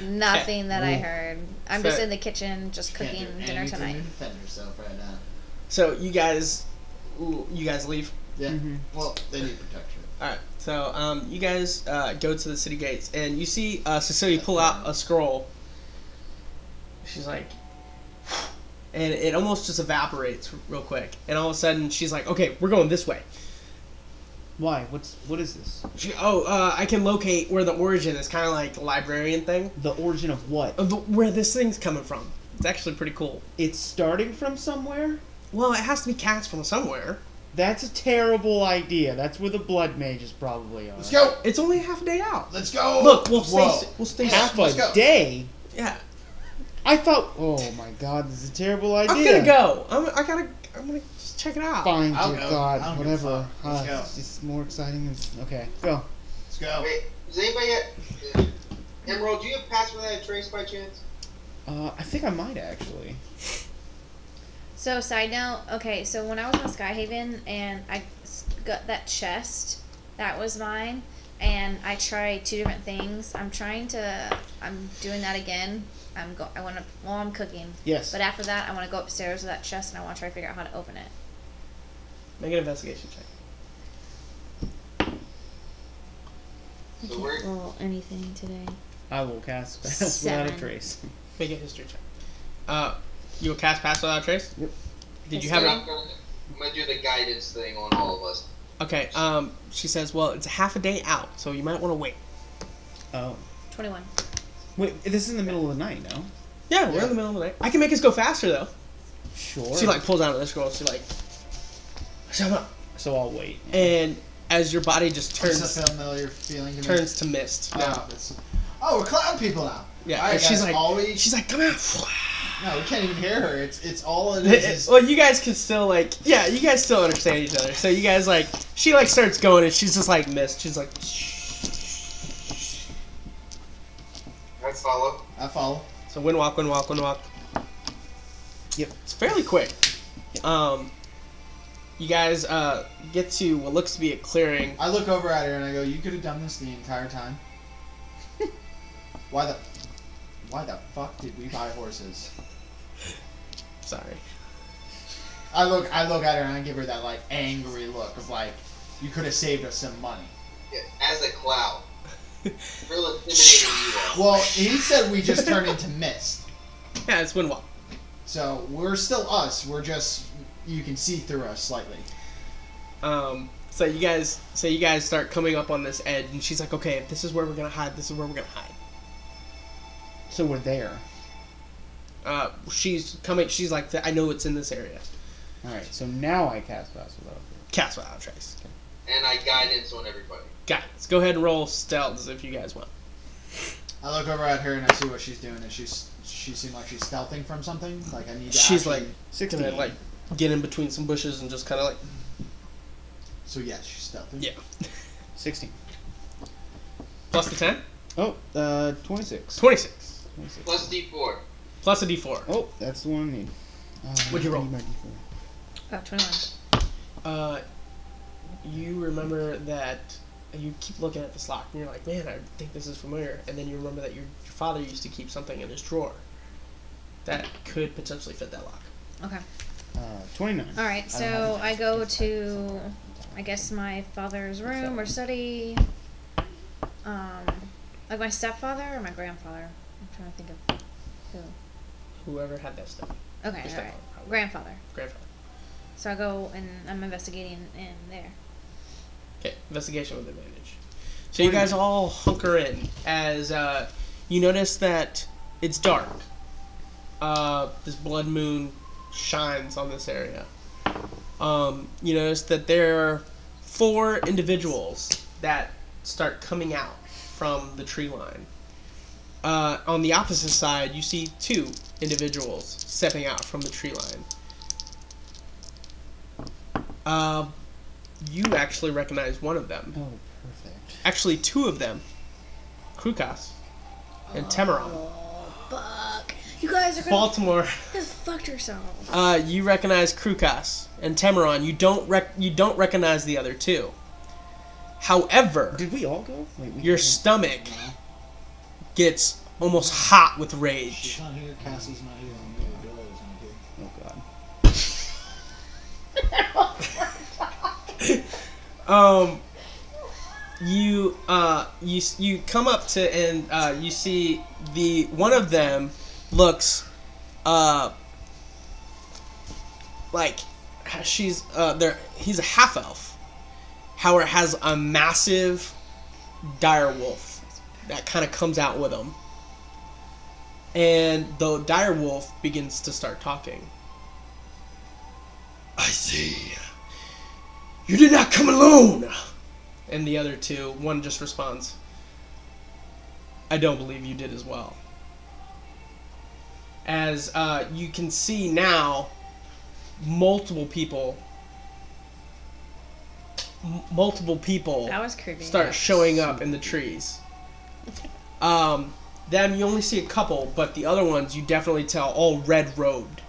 nothing that I heard. I'm just in the kitchen, just Can't cooking do dinner anything tonight. to defend yourself right now. So you guys leave. Yeah. Mhm. Well, they need protection. All right. So you guys go to the city gates, and you see Cecilia pull out a scroll. She's like, and it almost just evaporates real quick, and all of a sudden she's like, "Okay, we're going this way." Why? What is this? I can locate where the origin is, kind of like the librarian thing, The origin of what? where this thing's coming from. It's actually pretty cool. It's starting from somewhere? Well, it has to be cast from somewhere. That's a terrible idea. That's where the blood mages probably are. Let's go. It's only half a day out. Let's go. Look, we'll Whoa. stay. Half Let's a go. day? Yeah, I thought, oh my god, this is a terrible idea. I'm gonna go. I'm gonna just check it out. Fine, I'll dear go. I God, don't give a whatever. fuck. Let's go. It's more exciting. Okay, go. Let's go. Wait, does anybody Emerald, do you have Pass Without a Trace by chance? I think I might actually. So, side note, okay, so when I was in Skyhaven and I got that chest, that was mine, and I tried 2 different things. I'm doing that again. I'm cooking. Yes. But after that, I want to go upstairs to that chest and I want to try to figure out how to open it. Make an investigation check. So we're roll anything today. I will cast Pass Without a 7. Trace. Make a history check. You'll cast Pass Without a Trace? Yep. Did you History. have I'm gonna do the guidance thing on all of us. Okay, she says, well, it's a half a day out, so you might want to wait. Oh. 21. Wait, this is in the middle of the night, no? Yeah, we're in the middle of the night. I can make us go faster, though. Sure. She, like, pulls out of the scroll. She, like, shut up. So I'll wait. And as your body just It's turns a familiar feeling to me. turns to mist. Oh, we're cloud people now. Yeah, All right, and she's guys, like, all we- she's like, come out. No, we can't even hear her. It's all it is. Well, you guys can still, like, yeah, you guys still understand each other. So you guys, like, she, like, starts going, and she's just, like, mist. She's like, I follow. I follow. so wind walk. Yep. It's fairly quick. You guys get to what looks to be a clearing. I look over at her and I go, "You could have done this the entire time. Why the fuck did we buy horses?" Sorry. I look at her and I give her that like angry look of like, "You could have saved us some money." Yeah, as a cloud. Real intimidating you are. Well, he said we just turned into mist, Yeah, it's wind walk. so we're still us. We're just you can see through us slightly. So you guys start coming up on this edge, and she's like, okay, if this is where we're gonna hide, this is where we're gonna hide. So we're there. She's coming. She's like, I know it's in this area. All right. So now I cast Pass Without a Trace. Cast without a trace. And I guidance on everybody. Guys, go ahead and roll stealths if you guys want. I look over at her and I see what she's doing, and she seemed like she's stealthing from something. Like I need to. She's actually, like 16. gonna like get in between some bushes and just kind of like, So yes, she's stealthing. yeah. 16. Plus the 10, Oh, 26. 26. 26. Plus D4. Plus a D4. Oh, that's the one I need. What'd you roll? I need my D4. 21. You remember that you keep looking at this lock, and you're like, man, I think this is familiar. And then you remember that your father used to keep something in his drawer that could potentially fit that lock. Okay. 29. All right, so I go to, I guess, my father's room or study. Like my stepfather or my grandfather? I'm trying to think of who. Whoever had that stuff. Okay, Your all stepfather, right. probably. Grandfather. Grandfather. So I go and I'm investigating in there. Okay, investigation with advantage. So you guys all hunker in as you notice that it's dark. This blood moon shines on this area. You notice that there are 4 individuals that start coming out from the tree line. On the opposite side, you see 2 individuals stepping out from the tree line. You actually recognize one of them. Oh, perfect. Actually, 2 of them. Krukas and Temeron. Oh, fuck. You guys are gonna... Baltimore. You guys fucked yourselves. You recognize Krukas and Temeron. You don't recognize the other 2. However, Did we all go? Wait, your stomach gets almost hot with rage. She's not here, Cassie's not here, and Bill is not here. Oh, God. You come up to and you see the one of them looks like she's there. He's a half elf. However, has a massive dire wolf that kind of comes out with him, and the dire wolf begins to start talking. I see. You did not come alone! And the other 2, one just responds, I don't believe you did as well. As you can see now, multiple people That was creepy. start showing up in the trees. Them, you only see a couple, but the other ones you definitely tell all red-robed,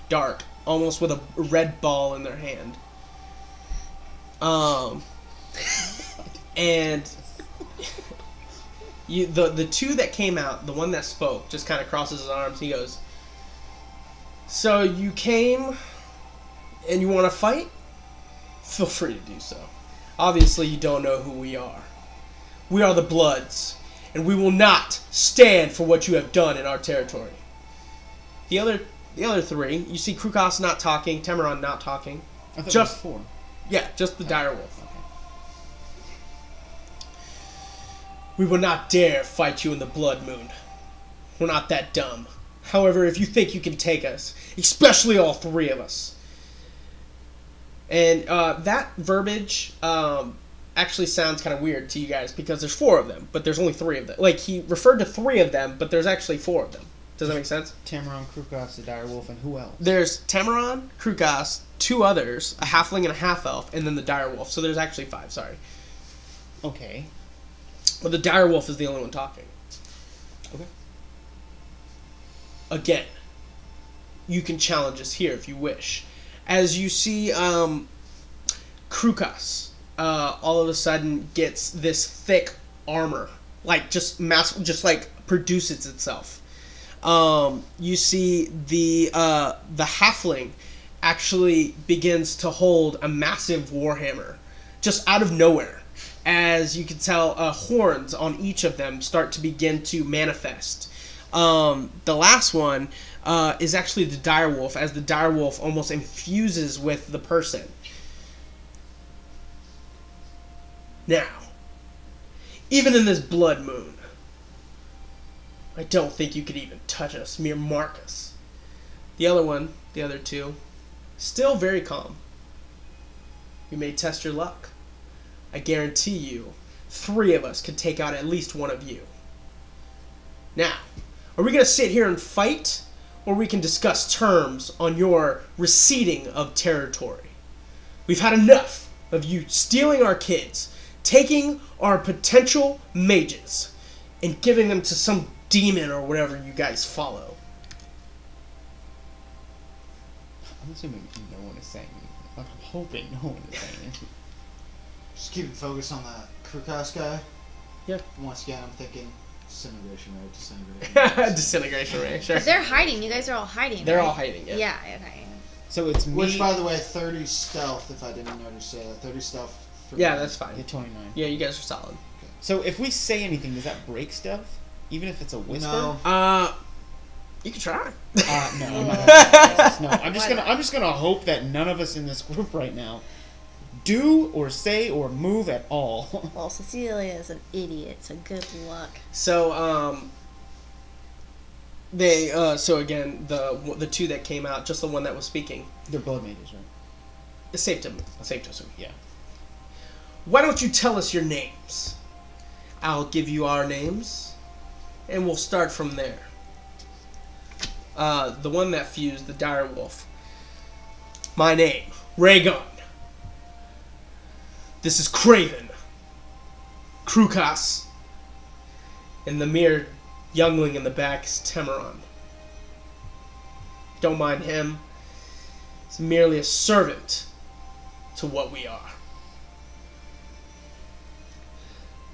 dark, almost with a red ball in their hand. And the 2 that came out, the one that spoke, just kind of crosses his arms. He goes, so you came and you want to fight? Feel free to do so. Obviously you don't know who we are. We are the Bloods, and we will not stand for what you have done in our territory. The other 3, you see Krukas not talking, Temeron not talking. I thought Just it was 4. Yeah, just the dire wolf. Okay. We will not dare fight you in the Blood Moon. We're not that dumb. However, if you think you can take us, especially all 3 of us. And that verbiage actually sounds kind of weird to you guys because there's 4 of them, but there's only 3 of them. Like, he referred to 3 of them, but there's actually 4 of them. Does that make sense? Tameron, Krukas, the dire wolf, and who else? There's Temeron, Krukas, 2 others, a halfling and a half-elf, and then the dire wolf. So there's actually 5, sorry. Okay. But the dire wolf is the only one talking. Okay. Again, you can challenge us here if you wish. As you see, Krukas all of a sudden gets this thick armor, like just like produces itself. You see the halfling actually begins to hold a massive warhammer, just out of nowhere. As you can tell, horns on each of them start to begin to manifest. The last one is actually the dire wolf, as the dire wolf almost infuses with the person. Now, even in this blood moon, I don't think you could even touch us, mere Marcus. The other 2, still very calm. You may test your luck. I guarantee you, 3 of us could take out at least one of you. Now, are we going to sit here and fight, or we can discuss terms on your receding of territory? We've had enough of you stealing our kids, taking our potential mages, and giving them to some demon or whatever you guys follow. I'm assuming no one is saying anything. I'm hoping no one is saying anything. Just keep it focused on that Krukas guy. Yeah. Once again, I'm thinking disintegration ray, disintegration ray. Disintegration ray, sure. But they're hiding. You guys are all hiding. They're right? all hiding, yeah. Yeah. Okay. So it's me. Which, by the way, 30 stealth, if I didn't notice 30 stealth. For Yeah, me. that's fine. Yeah, 29. Yeah, you guys are solid. So if we say anything, does that break stuff? Even if it's a whisper? No. You can try. No, I'm not gonna no. I'm just gonna hope that none of us in this group right now do or say or move at all. Well, Cecilia is an idiot, so good luck. So, so again, the two that came out, just the one that was speaking. They're blood mages, right? It's safe to assume. Yeah. Why don't you tell us your names? I'll give you our names, and we'll start from there. The one that fused, the dire wolf. My name, Raygun. This is Craven. Krukas. And the mere youngling in the back is Temeron. Don't mind him. He's merely a servant to what we are.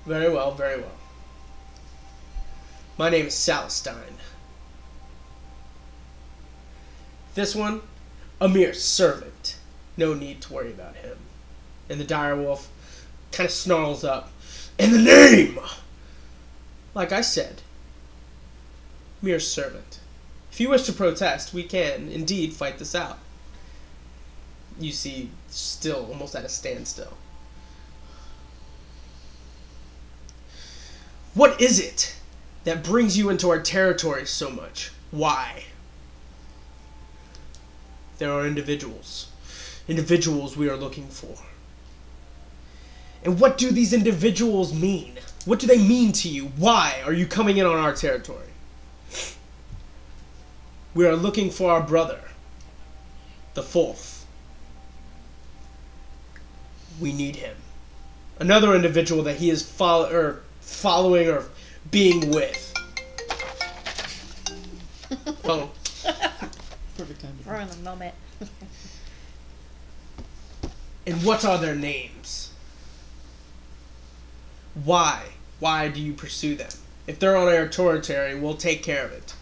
Very well, very well. My name is Salastine. This one, a mere servant. No need to worry about him. And the dire wolf kind of snarls up. In the name! Like I said, mere servant. If you wish to protest, we can indeed fight this out. You see, still almost at a standstill. What is it that brings you into our territory so much? Why? There are individuals we are looking for. And what do these individuals mean? What do they mean to you? Why are you coming in on our territory? We are looking for our brother, the fourth. We need him. Another individual that he is following or being with. Phone. Perfect time. We're in the moment. And what are their names? Why? Why do you pursue them? If they're on our territory, we'll take care of it.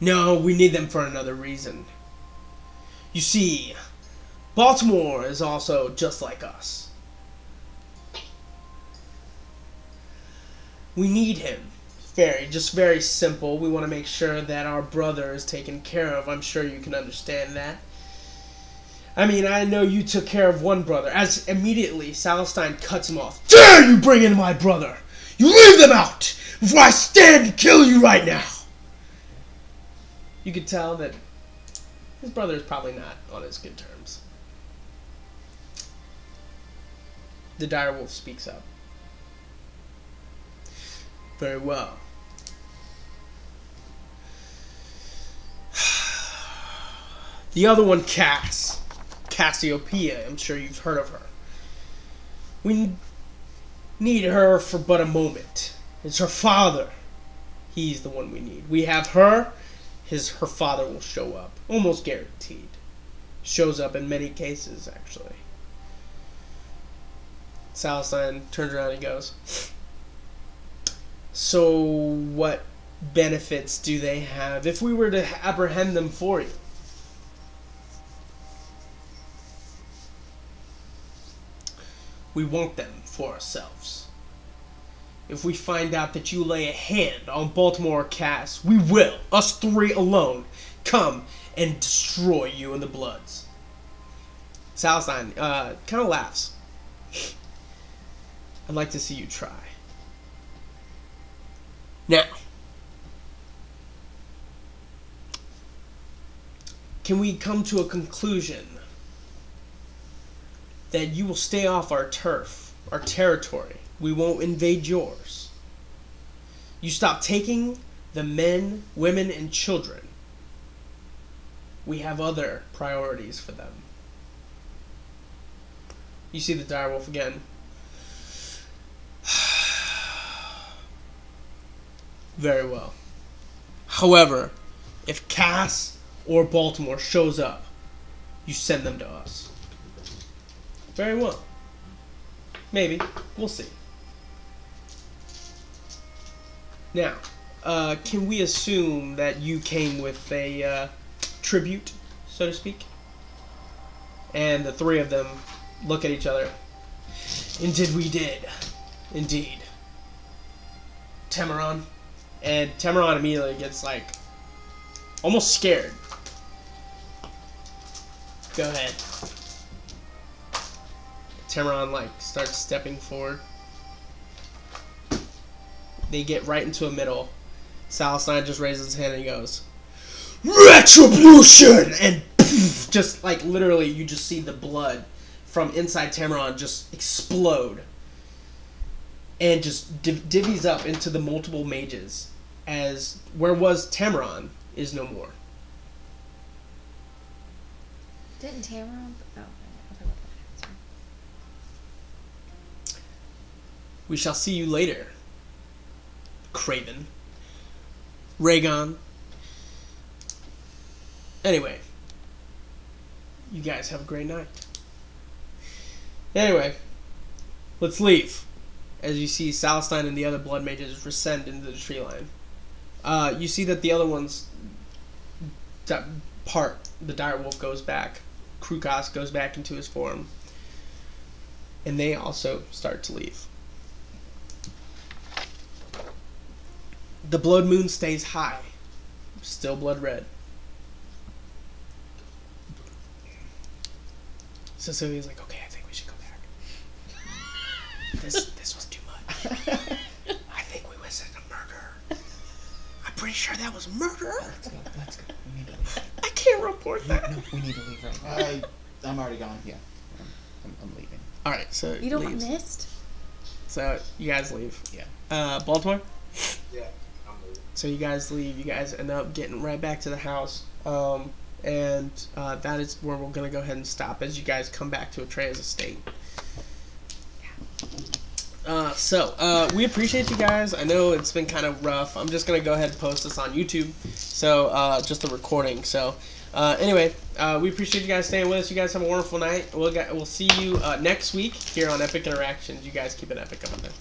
No, we need them for another reason. You see, Baltimore is also just like us. We need him. Very simple. We want to make sure that our brother is taken care of. I'm sure you can understand that. I mean, I know you took care of one brother. As immediately, Salastine cuts him off. Dare you bring in my brother! You leave them out before I stand and kill you right now! You could tell that his brother is probably not on his good terms. The dire wolf speaks up. Very well. The other one, Cassiopeia. I'm sure you've heard of her. We need her for but a moment. It's her father. He's the one we need. We have her. Her father will show up. Almost guaranteed. Shows up in many cases, actually. Salastine turns around and goes, so what benefits do they have if we were to apprehend them for you? We want them for ourselves. If we find out that you lay a hand on Baltimore or Cass, we will, us three alone, come and destroy you in the Bloods. Salastine kind of laughs. I'd like to see you try. Now, can we come to a conclusion that you will stay off our turf, our territory? We won't invade yours. You stop taking the men, women, and children. We have other priorities for them. You see the direwolf again. Very well. However, if Cass or Baltimore shows up, you send them to us. Very well. Maybe. We'll see. Now, can we assume that you came with a tribute, so to speak? And the three of them look at each other. Indeed we did. Indeed. Tamaran. And Tamaran immediately gets, like, almost scared. Go ahead. Tamaran, like, starts stepping forward. They get right into a middle. Salstein just raises his hand and he goes, Retribution! And poof, just, like, literally, you just see the blood from inside Tamaran just explode. And just divvies up into the multiple mages, as where was Tamaran is no more. Didn't Tamaran? Oh, okay. We shall see you later, Craven. Rhaegon. Anyway, you guys have a great night. Anyway, let's leave. As you see Salstein and the other blood mages descend into the tree line. You see that the other ones part. The direwolf goes back. Krukos goes back into his form. And they also start to leave. The blood moon stays high. Still blood red. Cecilia's like, okay, I think we should go back. This was too much. I think we witnessed a murder. I'm pretty sure that was murder. Let's go. We need to leave. I can't report that. No, we need to leave right now. I'm already gone. Yeah. I'm leaving. Alright, so You don't leaves. missed? So you guys leave. Yeah. Baltimore? Yeah, I'm moving. So you guys leave. You guys end up getting right back to the house. And that is where we're going to go ahead and stop as you guys come back to Atreya's estate. We appreciate you guys. I know it's been kind of rough. I'm just going to go ahead and post this on YouTube. So, just a recording. So, anyway, we appreciate you guys staying with us. You guys have a wonderful night. We'll see you next week here on Epic Interactions. You guys keep it epic up there.